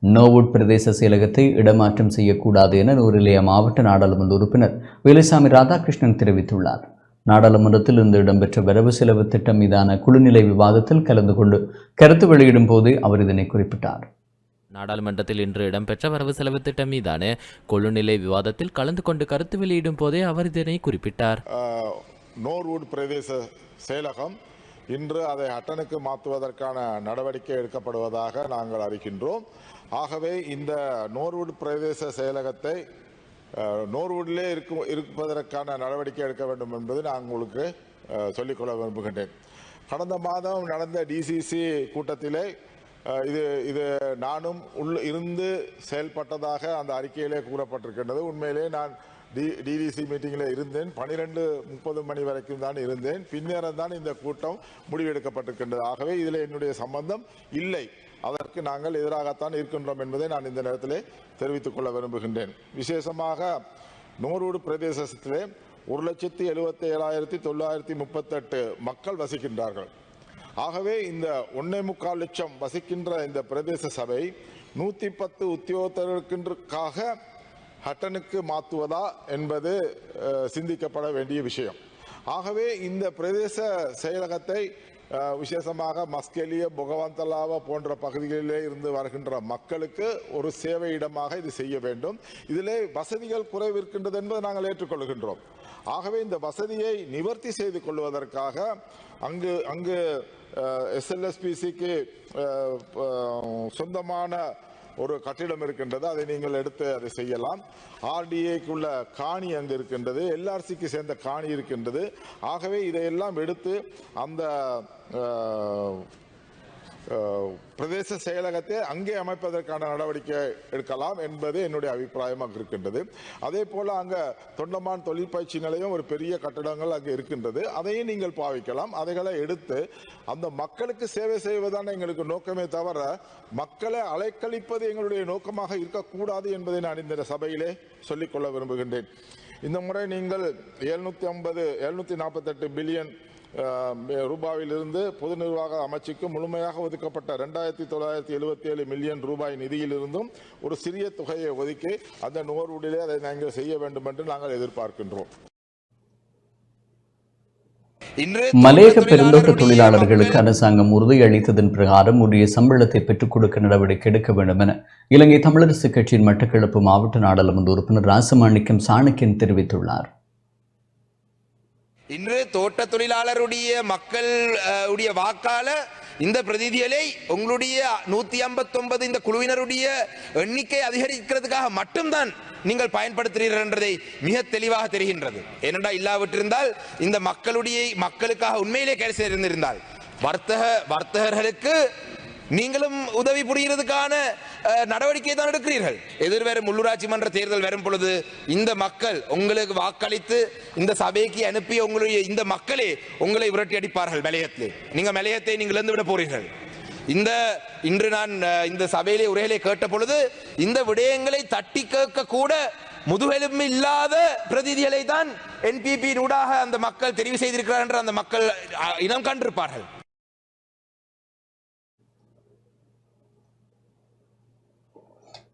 நோவுட் பிரதேச செயலகத்தை இடமாற்றம் செய்யக்கூடாது என நூரிலேய மாவட்ட நாடாளுமன்ற உறுப்பினர் வேலுசாமி ராதாகிருஷ்ணன் தெரிவித்துள்ளார். நாடாளுமன்றத்தில் இன்று இடம்பெற்ற வரவு செலவு திட்டம் மீதான குழுநிலை விவாதத்தில் கலந்து கொண்டு கருத்து வெளியிடும் போதே அவர் இதனை குறிப்பிட்டார். நாடாளுமன்றத்தில் இன்று இடம்பெற்ற வரவு செலவு திட்டம் மீதான குழுநிலை விவாதத்தில் கலந்து கொண்டு கருத்து வெளியிடும் போதே அவர் இதனை குறிப்பிட்டார். நோர்வுட் பிரதேச செயலகம் இன்று அதை ஹட்டனுக்கு மாற்றுவதற்கான நடவடிக்கை எடுக்கப்படுவதாக நாங்கள் அறிகின்றோம். ஆகவே இந்த நோர்வுட் பிரதேச செயலகத்தை நோர்வுட்டிலே இருப்பதற்கான நடவடிக்கை எடுக்க வேண்டும் என்பதை நான் உங்களுக்கு சொல்லிக்கொள்ள விரும்புகின்றேன். கடந்த மாதம் நடந்த டிசிசி கூட்டத்திலே இது நானும் இருந்து செயல்பட்டதாக அந்த அறிக்கையிலே கூறப்பட்டிருக்கின்றது. உண்மையிலே நான் டிடிசி மீட்டிங்கில் இருந்தேன். 12:30 மணி வரைக்கும் தான் இருந்தேன். பின்னேரம் தான் இந்த கூட்டம் முடிவெடுக்கப்பட்டிருக்கின்றது. ஆகவே இதில் என்னுடைய சம்பந்தம் இல்லை. அதற்கு நாங்கள் எதிராகத்தான் இருக்கின்றோம் என்பதை நான் இந்த நேரத்தில் தெரிவித்துக் கொள்ள விரும்புகின்றேன். விசேஷமாக நோர்வுட் பிரதேசத்திலே 1,77,938 மக்கள் வசிக்கின்றார்கள். ஆகவே இந்த 1.25 லட்சம் வசிக்கின்ற இந்த பிரதேச சபை 110 உத்தியோகத்தர்களுக்காக ஹட்டனுக்கு மாற்றுவதா என்பது சிந்திக்கப்பட வேண்டிய விஷயம். ஆகவே இந்த பிரதேச செயலகத்தை விசேஷமாக மஸ்கெலிய பொகவந்தலாவா போன்ற பகுதிகளிலே இருந்து வருகின்ற மக்களுக்கு ஒரு சேவை இடமாக இது செய்ய வேண்டும். இதிலே வசதிகள் குறைவு இருக்கின்றது என்பதை நாங்கள் ஏற்றுக்கொள்கின்றோம். ஆகவே இந்த வசதியை நிவர்த்தி செய்து கொள்வதற்காக அங்கு SLSPCக்கு சொந்தமான ஒரு கட்டிடம் இருக்கின்றது. அதை நீங்கள் எடுத்து அதை செய்யலாம். RDAக்குள்ள காணி அங்கு இருக்கின்றது. LRCக்கு சேர்ந்த காணி இருக்கின்றது. ஆகவே இதையெல்லாம் எடுத்து அந்த பிரதேச செயலகத்தை அங்கே அமைப்பதற்கான நடவடிக்கை எடுக்கலாம் என்பது என்னுடைய அபிப்பிராயமாக இருக்கின்றது. அதே போல அங்கே தொண்டமான் தொழிற்பயிற்சி நிலையம் ஒரு பெரிய கட்டிடங்கள் அங்கே இருக்கின்றது. அதையும் நீங்கள் பாவிக்கலாம். அதைகளை எடுத்து அந்த மக்களுக்கு சேவை செய்வதான எங்களுக்கு நோக்கமே தவிர மக்களை அலைக்கழிப்பது எங்களுடைய நோக்கமாக இருக்கக்கூடாது என்பதை நான் இந்த சபையிலே சொல்லிக்கொள்ள விரும்புகின்றேன். இந்த முறை நீங்கள் 748 பில்லியன் ரூபாயிலிருந்து பொது நிர்வாக அமைச்சுக்கு முழுமையாக ஒதுக்கப்பட்ட 2,977 மில்லியன் ரூபாய் நிதியிலிருந்தும் ஒரு சிறிய தொகையை ஒதுக்கி அந்த நுகர்வுடிலே அதை நாங்கள் செய்ய வேண்டும் என்று நாங்கள் எதிர்பார்க்கின்றோம். மலையக பெருந்தோட்ட தொழிலாளர்களுக்கு அரசாங்கம் உறுதியளித்ததன் பிரகாரம் உரிய சம்பளத்தை பெற்றுக் கொடுக்க நடவடிக்கை எடுக்க வேண்டும் என இலங்கை தமிழரசு கட்சியின் மட்டக்களப்பு மாவட்ட நாடாளுமன்ற உறுப்பினர் ராசமாணிக்கம் சாணக்கியன் தெரிவித்துள்ளார். இன்று தோட்ட தொழிலாளருடைய மக்கள் உடைய வாக்கால இந்த பிரதிநிதிகளை உங்களுடைய 159 இந்த குழுவினருடைய எண்ணிக்கை அதிகரிக்கிறதுக்காக மட்டும்தான் நீங்கள் பயன்படுத்துகிறீர்கள் என்றதை மிக தெளிவாக தெரிகின்றது. ஏனென்றால் இல்லாவிட்டிருந்தால் இந்த மக்களுக்காக உண்மையிலே கேள்வி செய்திருந்தால் வர்த்தகர்களுக்கு நீங்களும் உதவி புரிகிறதுக்கான நடவடிக்கை தான் எடுக்கிறீர்கள். எதிர்வரும் உள்ளூராட்சி மன்ற தேர்தல் வரும் பொழுது இந்த மக்கள் உங்களுக்கு வாக்களித்து இந்த சபைக்கு அனுப்பிய உங்களுடைய இந்த மக்களே உங்களை விரட்டி அடிப்பார்கள் மலையத்திலே. மலையத்தை நீங்கள் இழந்து விட போறீர்கள். இன்று நான் இந்த சபையிலே உரைகளை கேட்ட பொழுது இந்த விடயங்களை தட்டி கேட்க கூட முதுகெலும்பு இல்லாத பிரதிநிதிகளை தான் NPP ஊடாக அந்த மக்கள் தெரிவு செய்திருக்கிறார் என்று அந்த மக்கள் இனம் கண்டிருப்பார்கள்.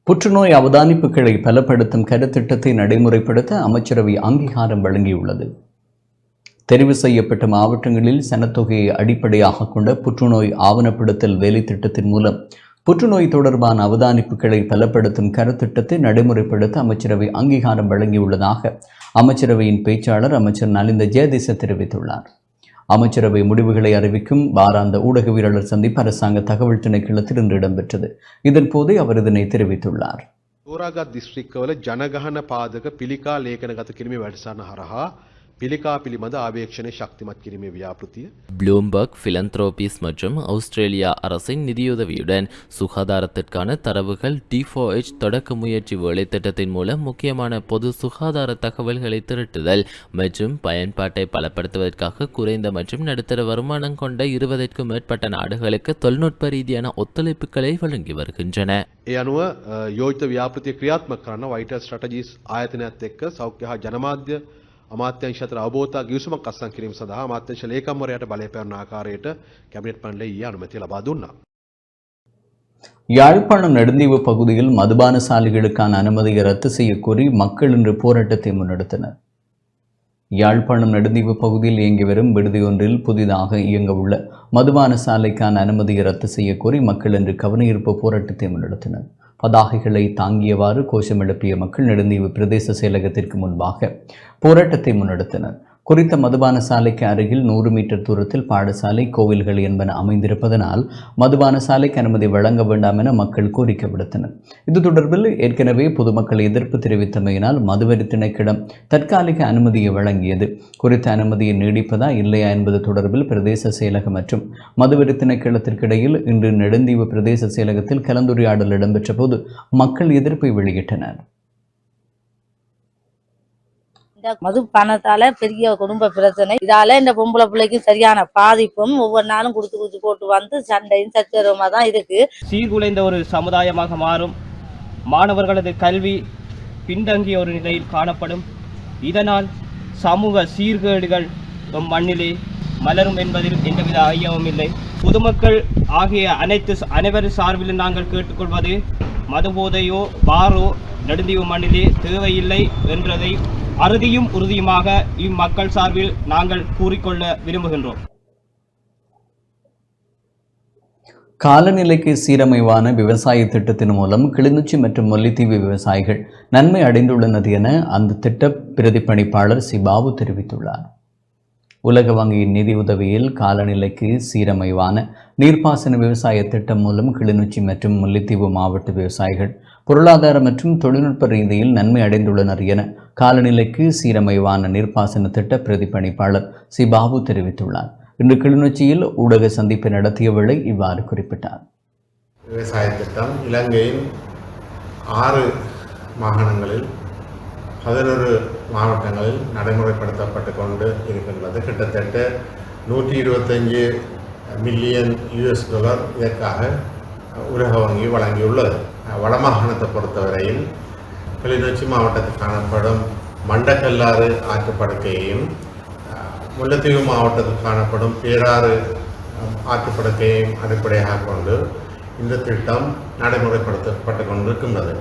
புற்றுநோய் அவதானிப்புகளை பலப்படுத்தும் கருத்திட்டத்தை நடைமுறைப்படுத்த அமைச்சரவை அங்கீகாரம் வழங்கியுள்ளது. தெரிவு செய்யப்பட்ட மாவட்டங்களில் சனத்தொகையை அடிப்படையாக கொண்ட புற்றுநோய் ஆவணப்படுத்தல் வேலை திட்டத்தின் மூலம் புற்றுநோய் தொடர்பான அவதானிப்புகளை பலப்படுத்தும் கருத்திட்டத்தை நடைமுறைப்படுத்த அமைச்சரவை அங்கீகாரம் வழங்கியுள்ளதாக அமைச்சரவையின் பேச்சாளர் அமைச்சர் நலிந்த ஜெயதிச தெரிவித்துள்ளார். அமைச்சரவை முடிவுகளை அறிவிக்கும் வாராந்த ஊடகவியலாளர் சந்திப்பு அரசாங்க தகவல் திணைக்களத்தில் இன்று இடம்பெற்றது. இதன் போதே அவர் இதனை தெரிவித்துள்ளார். තෝරාගත් දිස්ත්‍රික්කවල ජනගහන පාදක පිළිකා ලේඛනගත කිරීමේ වැඩසටහන හරහා පිළිකා පිළිබඳ ආවේක්ෂණය ශක්තිමත් කිරීමේ ව්‍යාපෘතිය ப்ளூம்பர்க் பிலந்த்ரோபிஸ் மற்றும் ஆஸ்திரேலியா அரசின் நிதியுதவியுடன் சுகாதாரத்திற்கான தரவுகள் D4H தொடக்க முயற்சி வேலைத்திட்டத்தின் மூலம் முக்கியமான பொது சுகாதார தகவல்களை திரட்டுதல் மற்றும் பயன்பாட்டை பலப்படுத்துவதற்காக குறைந்த மற்றும் நடுத்தர வருமானம் கொண்ட 20க்கும் மேற்பட்ட நாடுகளுக்கு தொழில்நுட்ப ரீதியான ஒத்துழைப்புகளை வழங்கி வருகின்றன. ඒ අනුව යෝජිත ව්‍යාපෘතිය ක්‍රියාත්මක කරන වයිටල් ස්ට්‍රැටජිස් ආයතනයත් එක්ක සෞඛ්‍ය හා ජනමාධ්‍ය අමාත්‍යාංශ අතර අවබෝධතා ගිවිසුමක් අත්සන් කිරීම සඳහා අමාත්‍යාංශ ලේකම්වරයාට බලය පැවරන ආකාරයට කැබිනට් මණ්ඩලය ඊයේ අනුමැතිය ලබා දුන්නා. யாழ்ப்பாணம் நெடுந்தீவு பகுதியில் மதுபான சாலைகளுக்கான அனுமதியை ரத்து செய்யக்கோரி மக்கள் இன்று போராட்டத்தை முன்னெடுத்தனர். யாழ்ப்பாணம் நெடுந்தீவு பகுதியில் இயங்கி வரும் விடுதி ஒன்றில் புதிதாக இயங்க உள்ள மதுபான சாலைக்கான அனுமதியை ரத்து செய்யக்கோரி மக்கள் இன்று கவனஈர்ப்பு போராட்டத்தை முன்னெடுத்தனர். பதாகைகளை தாங்கியவாறு கோஷம் எழுப்பிய மக்கள் நெடுந்தீவு பிரதேச செயலகத்திற்கு முன்பாக போராட்டத்தை முன்னெடுத்தனர். குறித்த மதுபான சாலைக்கு அருகில் 100 மீட்டர் தூரத்தில் பாடசாலை, கோவில்கள் என்பன அமைந்திருப்பதனால் மதுபான சாலைக்கு அனுமதி வழங்க வேண்டாம் என மக்கள் கோரிக்கை விடுத்தனர். இது தொடர்பில் ஏற்கனவே பொதுமக்கள் எதிர்ப்பு தெரிவித்தமையினால் மதுவரி திணைக்களம் தற்காலிக அனுமதியை வழங்கியது. குறித்த அனுமதியை நீடிப்பதா இல்லையா என்பது தொடர்பில் பிரதேச செயலகம் மற்றும் மதுவரி திணைக்களத்திற்கிடையில் இன்று நெடுந்தீவு பிரதேச செயலகத்தில் கலந்துரையாடல் இடம்பெற்ற போது மக்கள் எதிர்ப்பை வெளியிட்டனர். மதுபானத்தால பெரிய குடும்ப பிரச்சனை, இதால இந்த பொம்பளை பிள்ளைக்கு சரியான பாதிப்பும் ஒவ்வொரு நாளும் குடிச்சு போட்டு வந்து சண்டையும் சச்சரவுமா தான் இருக்கு. சீர்குலைந்த ஒரு சமுதாயமாக மாறும். மாணவர்களது கல்வி பின்தங்கிய ஒரு நிலையில் காணப்படும். இதனால் சமூக சீர்கேடுகள் மண்ணிலே மலரும் என்பதில் எந்தவித ஐயமும் இல்லை. பொதுமக்கள் ஆகிய அனைவரும் சார்பிலும் நாங்கள் கேட்டுக்கொள்வது மதுபோதையோ பாரோ நெடுந்தீவு மண்ணிலே தேவையில்லை என்றதை அறுதியும் உறுதியுமாக இம்மக்கள் சார்பில் நாங்கள் கூறிக்கொள்ள விரும்புகின்றோம். காலநிலைக்கு சீரமைவான விவசாய திட்டத்தின் மூலம் கிளிநொச்சி மற்றும் முல்லைத்தீவு விவசாயிகள் நன்மை அடைந்துள்ளனர் என அந்த திட்ட பிரதிப்பணிப்பாளர் சிபாபு தெரிவித்துள்ளார். உலக வங்கியின் நிதி உதவியில் காலநிலைக்கு சீரமைவான நீர்ப்பாசன விவசாய திட்டம் மூலம் கிளிநொச்சி மற்றும் முல்லைத்தீவு மாவட்ட விவசாயிகள் பொருளாதார மற்றும் தொழில்நுட்ப ரீதியில் நன்மை அடைந்துள்ளனர் என காலநிலைக்கு சீரமைவான நீர்ப்பாசன திட்ட பிரதிப்பணிப்பாளர் சிபாபு தெரிவித்துள்ளார். இன்று கிளிநொச்சியில் ஊடக சந்திப்பை நடத்திய வேளை இவ்வாறு குறிப்பிட்டார். விவசாய திட்டம் இலங்கையின் 6 மாகாணங்களில் 11 மாவட்டங்களில் நடைமுறைப்படுத்தப்பட்டு கொண்டு இருக்கின்றது. கிட்டத்தட்ட $125 மில்லியன் இதற்காக உலக வங்கி வழங்கியுள்ளது. வடமாகாணத்தை பொறுத்தவரையில் கிளிநொச்சி மாவட்டத்தில் காணப்படும் மண்டக்கல்லாறு ஆற்றுப்படுக்கையையும் முல்லைத்தீவு மாவட்டத்தில் காணப்படும் பேராறு ஆற்றுப்படுக்கையையும் அடிப்படையாக கொண்டு இந்த திட்டம் நடைமுறைப்படுத்தப்பட்டு கொண்டிருக்கின்றது.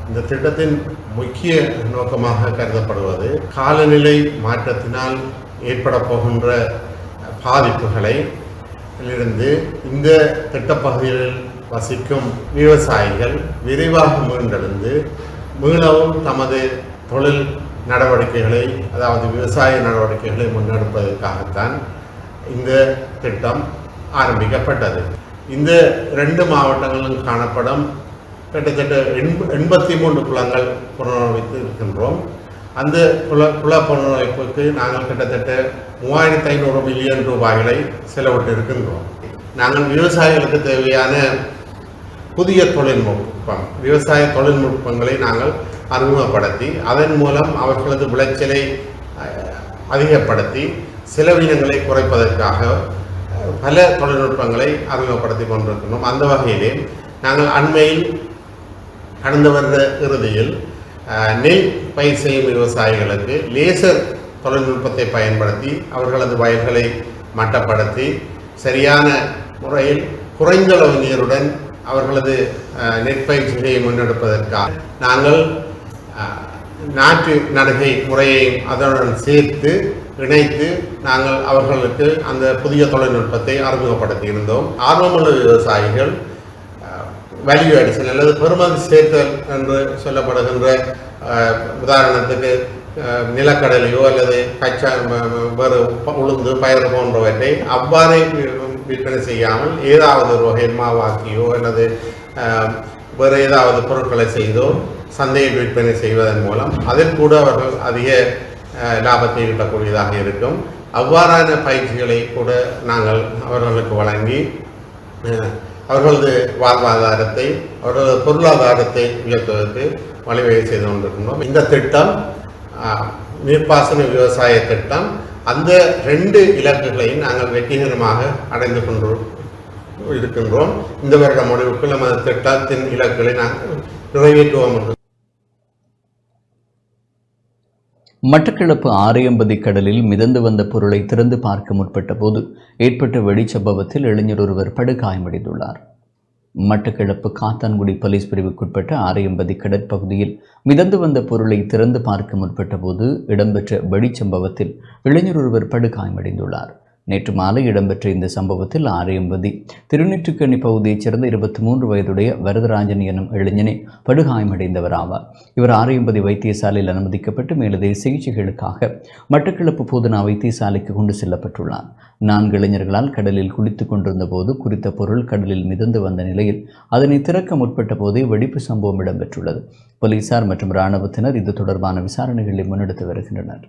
இந்த திட்டத்தின் முக்கிய நோக்கமாக கருதப்படுவது காலநிலை மாற்றத்தினால் ஏற்பட போகின்ற பாதிப்புகளை இருந்து இந்த திட்டப்பகுதிகளில் வசிக்கும் விவசாயிகள் விரைவாக மீண்டெழுந்து மீளவும் தமது தொழில் நடவடிக்கைகளை, அதாவது விவசாய நடவடிக்கைகளை முன்னெடுப்பதற்காகத்தான் இந்த திட்டம் ஆரம்பிக்கப்பட்டது. இந்த 2 மாவட்டங்களிலும் காணப்படும் கிட்டத்தட்ட 83 குளங்கள் புனரமைத்து இருக்கின்றோம். அந்த குள புனரமைப்புக்கு நாங்கள் கிட்டத்தட்ட 3500 மில்லியன் ரூபாய்களை செலவிட்டு இருக்கின்றோம். நாங்கள் விவசாயிகளுக்கு தேவையான புதிய தொழில்நுட்பம், விவசாய தொழில்நுட்பங்களை நாங்கள் அறிமுகப்படுத்தி அதன் மூலம் அவர்களது விளைச்சலை அதிகப்படுத்தி செலவினங்களை குறைப்பதற்காக பல தொழில்நுட்பங்களை அறிமுகப்படுத்தி கொண்டிருக்கிறோம். அந்த வகையிலே நாங்கள் அண்மையில் கடந்த வருட இறுதியில் நெல் பயிர் செய்யும் விவசாயிகளுக்கு லேசர் தொழில்நுட்பத்தை பயன்படுத்தி அவர்களது வயல்களை மட்டப்படுத்தி சரியான முறையில் குறைந்தளவு நீருடன் அவர்களது நெற்பயிற்சிகளை முன்னெடுப்பதற்காக நாங்கள் நாற்று நடுகை முறையையும் அதனுடன் சேர்த்து இணைத்து நாங்கள் அவர்களுக்கு அந்த புதிய தொழில்நுட்பத்தை அறிமுகப்படுத்தி இருந்தோம். ஆர்வமுள்ள விவசாயிகள் வேல்யூ அடிஷன் அல்லது பெறுமதி சேர்த்தல் என்று சொல்லப்படுகின்ற உதாரணத்துக்கு நிலக்கடலையோ அல்லது கச்சா வேறு உளுந்து பயிர் போன்றவற்றை அவ்வாறே விற்பனை செய்யாமல் ஏதாவது ஒரு வகை மாவாக்கியோ அல்லது வேறு ஏதாவது பொருட்களை செய்தோ சந்தையில் விற்பனை செய்வதன் மூலம் அதில் கூட அவர்கள் அதிக லாபத்தை ஈட்டக்கூடியதாக இருக்கும். அவ்வாறான பயிற்சிகளை கூட நாங்கள் அவர்களுக்கு வழங்கி அவர்களது வாழ்வாதாரத்தை அவர்களது பொருளாதாரத்தை உயர்த்துவதற்கு வழிவகை செய்து கொண்டிருக்கின்றோம். இந்த திட்டம் நீர்ப்பாசன விவசாய திட்டம் அந்த 2 இலக்குகளையும் நாங்கள் வெற்றிகரமாக அடைந்து கொண்டு இருக்கின்றோம். இந்த வருட முடிவுக்குள் நமது திட்டத்தின் இலக்குகளை நாங்கள் நிறைவேற்றுவோம் என்று. மட்டக்களப்பு ஆரையம்பதி கடலில் மிதந்து வந்த பொருளை திறந்து பார்க்க முற்பட்ட போது ஏற்பட்ட வெடிச்சம்பவத்தில் இளைஞர் ஒருவர் படுகாயமடைந்துள்ளார். மட்டக்களப்பு காத்தான்குடி போலீஸ் பிரிவுக்குட்பட்ட ஆரையம்பதி கடற்பகுதியில் மிதந்து வந்த பொருளை திறந்து பார்க்க முற்பட்ட போது இடம்பெற்ற வெடிச்சம்பவத்தில் இளைஞர் ஒருவர் படுகாயமடைந்துள்ளார். நேற்று மாலை இடம்பெற்ற இந்த சம்பவத்தில் ஆரையம்பதி திருநெற்றுக்கணி பகுதியைச் சேர்ந்த 23 வயதுடைய வரதராஜன் எனும் இளைஞனே படுகாயமடைந்தவர் ஆவார். இவர் ஆரையம்பதி வைத்தியசாலையில் அனுமதிக்கப்பட்டு மேலதிக சிகிச்சைகளுக்காக மட்டக்களப்பு போதனா வைத்தியசாலைக்கு கொண்டு செல்லப்பட்டுள்ளார். 4 இளைஞர்களால் கடலில் குளித்துக் கொண்டிருந்த போது குறித்த பொருள் கடலில் மிதந்து வந்த நிலையில் அதனை திறக்க முற்பட்ட போதே வெடிப்பு சம்பவம் இடம்பெற்றுள்ளது. போலீசார் மற்றும் இராணுவத்தினர் இது தொடர்பான விசாரணைகளை முன்னெடுத்து வருகின்றனர்.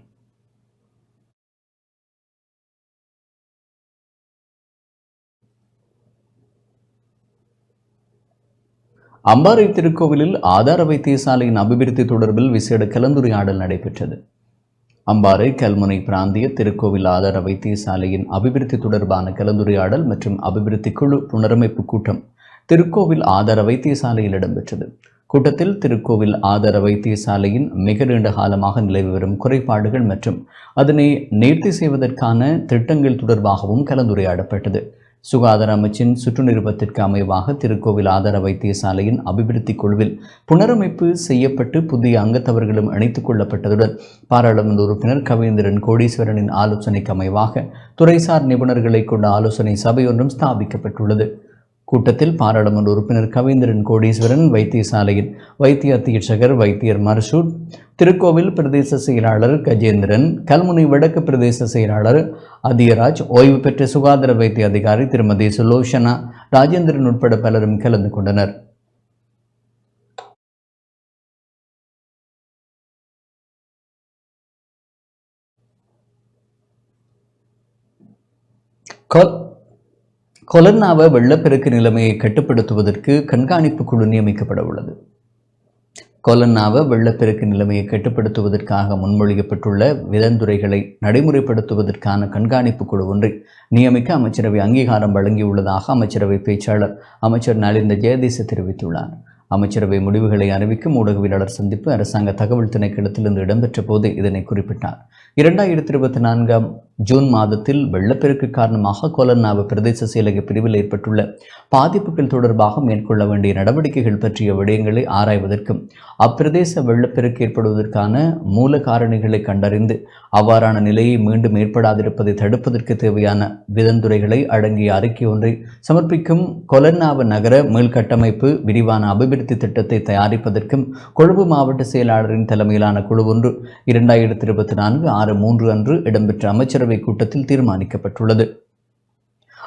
அம்பாறை திருக்கோவிலில் ஆதார வைத்தியசாலையின் அபிவிருத்தி தொடர்பில் விசேட கலந்துரையாடல் நடைபெற்றது. அம்பாறை கல்முனை பிராந்திய திருக்கோவில் ஆதார வைத்தியசாலையின் அபிவிருத்தி தொடர்பான கலந்துரையாடல் மற்றும் அபிவிருத்தி குழு புனரமைப்பு கூட்டம் திருக்கோவில் ஆதார வைத்தியசாலையில் இடம்பெற்றது. கூட்டத்தில் திருக்கோவில் ஆதார வைத்தியசாலையின் மிக நீண்ட காலமாக நிலவி வரும் குறைபாடுகள் மற்றும் அதனை நேர்த்தி செய்வதற்கான திட்டங்கள் தொடர்பாகவும் கலந்துரையாடப்பட்டது. சுகாதார அமைச்சின் சுற்று நிருபத்திற்கு அமைவாக திருக்கோவில் ஆதார வைத்தியசாலையின் அபிவிருத்தி குழுவில் புனரமைப்பு செய்யப்பட்டு புதிய அங்கத்தவர்களும் இணைத்துக் கொள்ளப்பட்டதுடன் பாராளுமன்ற உறுப்பினர் கவேந்திரன் கோடீஸ்வரனின் ஆலோசனைக்கு அமைவாக துறைசார் நிபுணர்களை கொண்ட ஆலோசனை சபை ஒன்றும் ஸ்தாபிக்கப்பட்டுள்ளது. கூட்டத்தில் பாராளுமன்ற உறுப்பினர் கவேந்திரன் கோடீஸ்வரன், வைத்தியசாலையின் வைத்திய அத்தீட்சகர் வைத்தியர் மர்சூட், திருக்கோவில் பிரதேச செயலாளர் கஜேந்திரன், கல்முனை வடக்கு பிரதேச செயலாளர் அதியராஜ், ஓய்வு பெற்ற சுகாதார வைத்திய அதிகாரி திருமதி சுலோஷனா ராஜேந்திரன் உட்பட பலரும் கலந்து கொண்டனர். கொலன்னாவ வெள்ளப்பெருக்கு நிலைமையை கட்டுப்படுத்துவதற்கு கண்காணிப்பு குழு நியமிக்கப்பட உள்ளது. கொலன்னாவ வெள்ளப்பெருக்கு நிலைமையை கட்டுப்படுத்துவதற்காக முன்மொழியப்பட்டுள்ள விதந்துரைகளை நடைமுறைப்படுத்துவதற்கான கண்காணிப்பு குழு ஒன்றை நியமிக்க அமைச்சரவை அங்கீகாரம் வழங்கியுள்ளதாக அமைச்சரவை பேச்சாளர் அமைச்சர் நலிந்த ஜெயதீச தெரிவித்துள்ளார். அமைச்சரவை முடிவுகளை அறிவிக்கும் ஊடகவியலாளர் சந்திப்பு அரசாங்க தகவல் திணைக்களத்திலிருந்து இடம்பெற்ற போது இதனை குறிப்பிட்டார். 2024 ஜூன் மாதத்தில் வெள்ளப்பெருக்கு காரணமாக கொலன்னாவ பிரதேச செயலக பிரிவில் ஏற்பட்டுள்ள பாதிப்புகள் தொடர்பாக மேற்கொள்ள வேண்டிய நடவடிக்கைகள் பற்றிய விடயங்களை ஆராய்வதற்கும் அப்பிரதேச வெள்ளப்பெருக்கு ஏற்படுவதற்கான மூல காரணிகளை கண்டறிந்து அவ்வாறான நிலையை மீண்டும் ஏற்படாதிருப்பதை தடுப்பதற்கு தேவையான விதந்துரைகளை அடங்கிய அறிக்கை ஒன்றை சமர்ப்பிக்கும் கொலன்னாவ நகர மீள்கட்டமைப்பு விரிவான அபிவிருத்தி திட்டத்தை தயாரிப்பதற்கும் கொழும்பு மாவட்ட செயலாளரின் தலைமையிலான குழு ஒன்று 2024 6/3 அன்று இடம்பெற்ற அமைச்சரவை கூட்டத்தில் தீர்மானிக்கப்பட்டுள்ளது.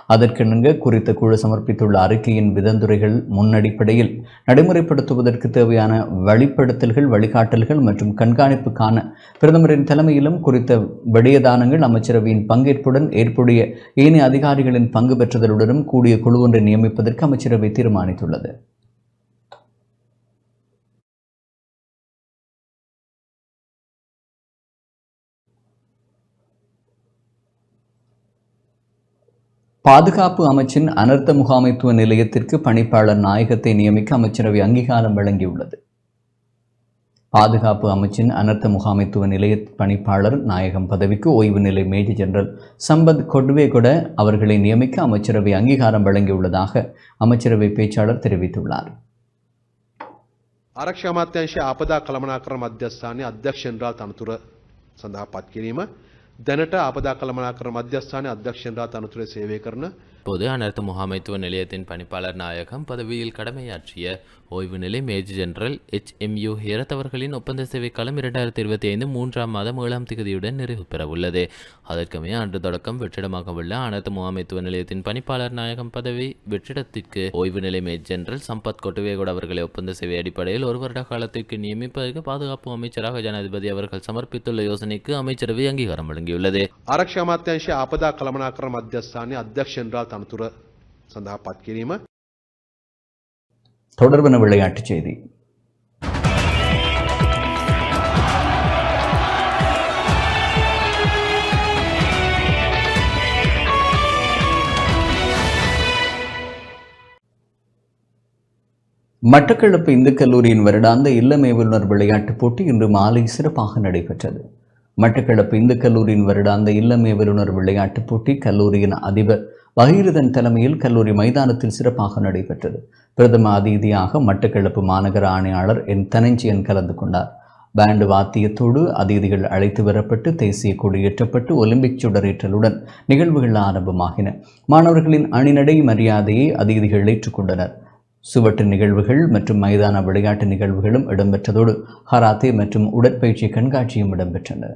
அதற்கிணங்க குறித்த குழு சமர்ப்பித்துள்ள அறிக்கையின் விதந்துரைகள் முன்னடிப்படையில் நடைமுறைப்படுத்துவதற்கு தேவையான வழிப்படுத்தல்கள், வழிகாட்டல்கள் மற்றும் கண்காணிப்புக்கான பிரதமரின் தலைமையிலும் குறித்த விடயதானங்கள் அமைச்சரவையின் பங்கேற்புடன் ஏற்புடைய ஏனைய அதிகாரிகளின் பங்கு பெற்றதலுடனும் கூடிய குழு ஒன்றை நியமிப்பதற்கு அமைச்சரவை தீர்மானித்துள்ளது. பாதுகாப்பு அமைச்சின் அனர்த்த முகாமைத்துவ நிலையத்திற்கு பணிப்பாளர் நாயகத்தை நியமிக்க அமைச்சரவை அங்கீகாரம் வழங்கியுள்ளது. பாதுகாப்பு அமைச்சின் அனர்த்த முகாமைத்துவ நிலைய பணிப்பாளர் நாயகம் பதவிக்கு ஓய்வு நிலை மேஜர் ஜெனரல் சம்பத் கொட்வேகொட அவர்களை நியமிக்க அமைச்சரவை அங்கீகாரம் வழங்கியுள்ளதாக அமைச்சரவை பேச்சாளர் தெரிவித்துள்ளார். ආරක්ෂා අමාත්‍යාංශයේ ආපදා කළමනාකරණ මධ්‍යස්ථානයේ අධ්‍යක්ෂ ජෙනරාල් තනතුර සඳහා පත් කිරීම දැනට ආපදා කළමනාකරණ මධ්‍යස්ථානයේ අධ්‍යක්ෂ ජෙනරාල් තනතුරේ සේවය කරන பொது அனர்த்த முகாமைத்துவ நிலையத்தின் பணிப்பாளர் நாயகம் பதவியில் கடமையாற்றிய ஓய்வு நிலை மேஜர் ஜெனரல் HMU ஹேரத் அவர்களின் ஒப்பந்த சேவை காலம் 2025 3ஆம் மாதம் 7ஆம் தேதியுடன் நிறைவு பெறவுள்ளது. அதற்கமே அன்று தொடக்கம் வெற்றிடமாக உள்ள அனர்த்த முகாமைத்துவ நிலையத்தின் பணிப்பாளர் நாயகம் பதவி வெற்றிடத்திற்கு ஓய்வு நிலை மேஜர் ஜெனரல் சம்பத் கொட்டுவேகோடு அவர்களை ஒப்பந்த சேவை அடிப்படையில் 1 வருட காலத்திற்கு நியமிப்பதற்கு பாதுகாப்பு அமைச்சராக ஜனாதிபதி அவர்கள் சமர்ப்பித்துள்ள யோசனைக்கு அமைச்சரவை அங்கீகாரம் வழங்கியுள்ளது. ආරක්ෂා අමාත්‍යාංශයේ ආපදා කළමනාකරණ මධ්‍යස්ථානයේ අධ්‍යක්ෂ ජෙනරාල් තනතුර සඳහා පත් කිරීම. தொடர்பான விளையாட்டுச் செய்தி. மட்டக்களப்பு இந்து கல்லூரியின் வருடாந்த இல்லமேவுணர் விளையாட்டுப் போட்டி இன்று மாலை சிறப்பாக நடைபெற்றது. மட்டக்களப்பு இந்து கல்லூரியின் வருடாந்த இல்லமேவுணர் விளையாட்டுப் போட்டி கல்லூரியின் அதிபர் பகீரதன் தலைமையில் கல்லூரி மைதானத்தில் சிறப்பாக நடைபெற்றது. பிரதம அதிதியாக மட்டக்களப்பு மாநகர ஆணையாளர் என் தனஞ்சியன் கலந்து கொண்டார். பேண்டு வாத்தியத்தோடு அதிதிகள் அழைத்து வரப்பட்டு தேசிய கொடியேற்றப்பட்டு ஒலிம்பிக் சுடரேற்றலுடன் நிகழ்வுகள் ஆரம்பமாகின. மாணவர்களின் அணிநடை மரியாதையை அதிதிகள் ஏற்றுக்கொண்டனர். சுவட்டு நிகழ்வுகள் மற்றும் மைதான விளையாட்டு நிகழ்வுகளும் இடம்பெற்றதோடு கராத்தே மற்றும் உடற்பயிற்சி கண்காட்சியும் இடம்பெற்றன.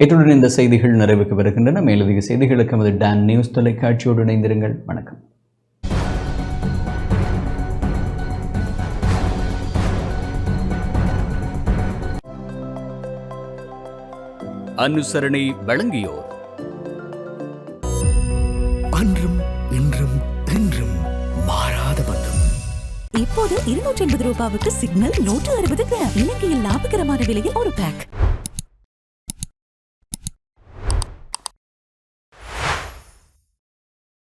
இத்துடன் இந்த செய்திகள் நிறைவுக்கு வருகின்றன. மேலதிக செய்திகளுக்கு நமது டான் நியூஸ் தொலைக்காட்சியோடு இணைந்திருங்கள். வணக்கம். அனுசரணை வழங்கியோர் அன்றும் இன்றும் என்றும் மாறாத பந்தம். இப்போது 280 ரூபாவுக்கு சிக்னல் 160 கிராம். இலங்கையில் லாபகரமான விலையில் ஒரு பேக்.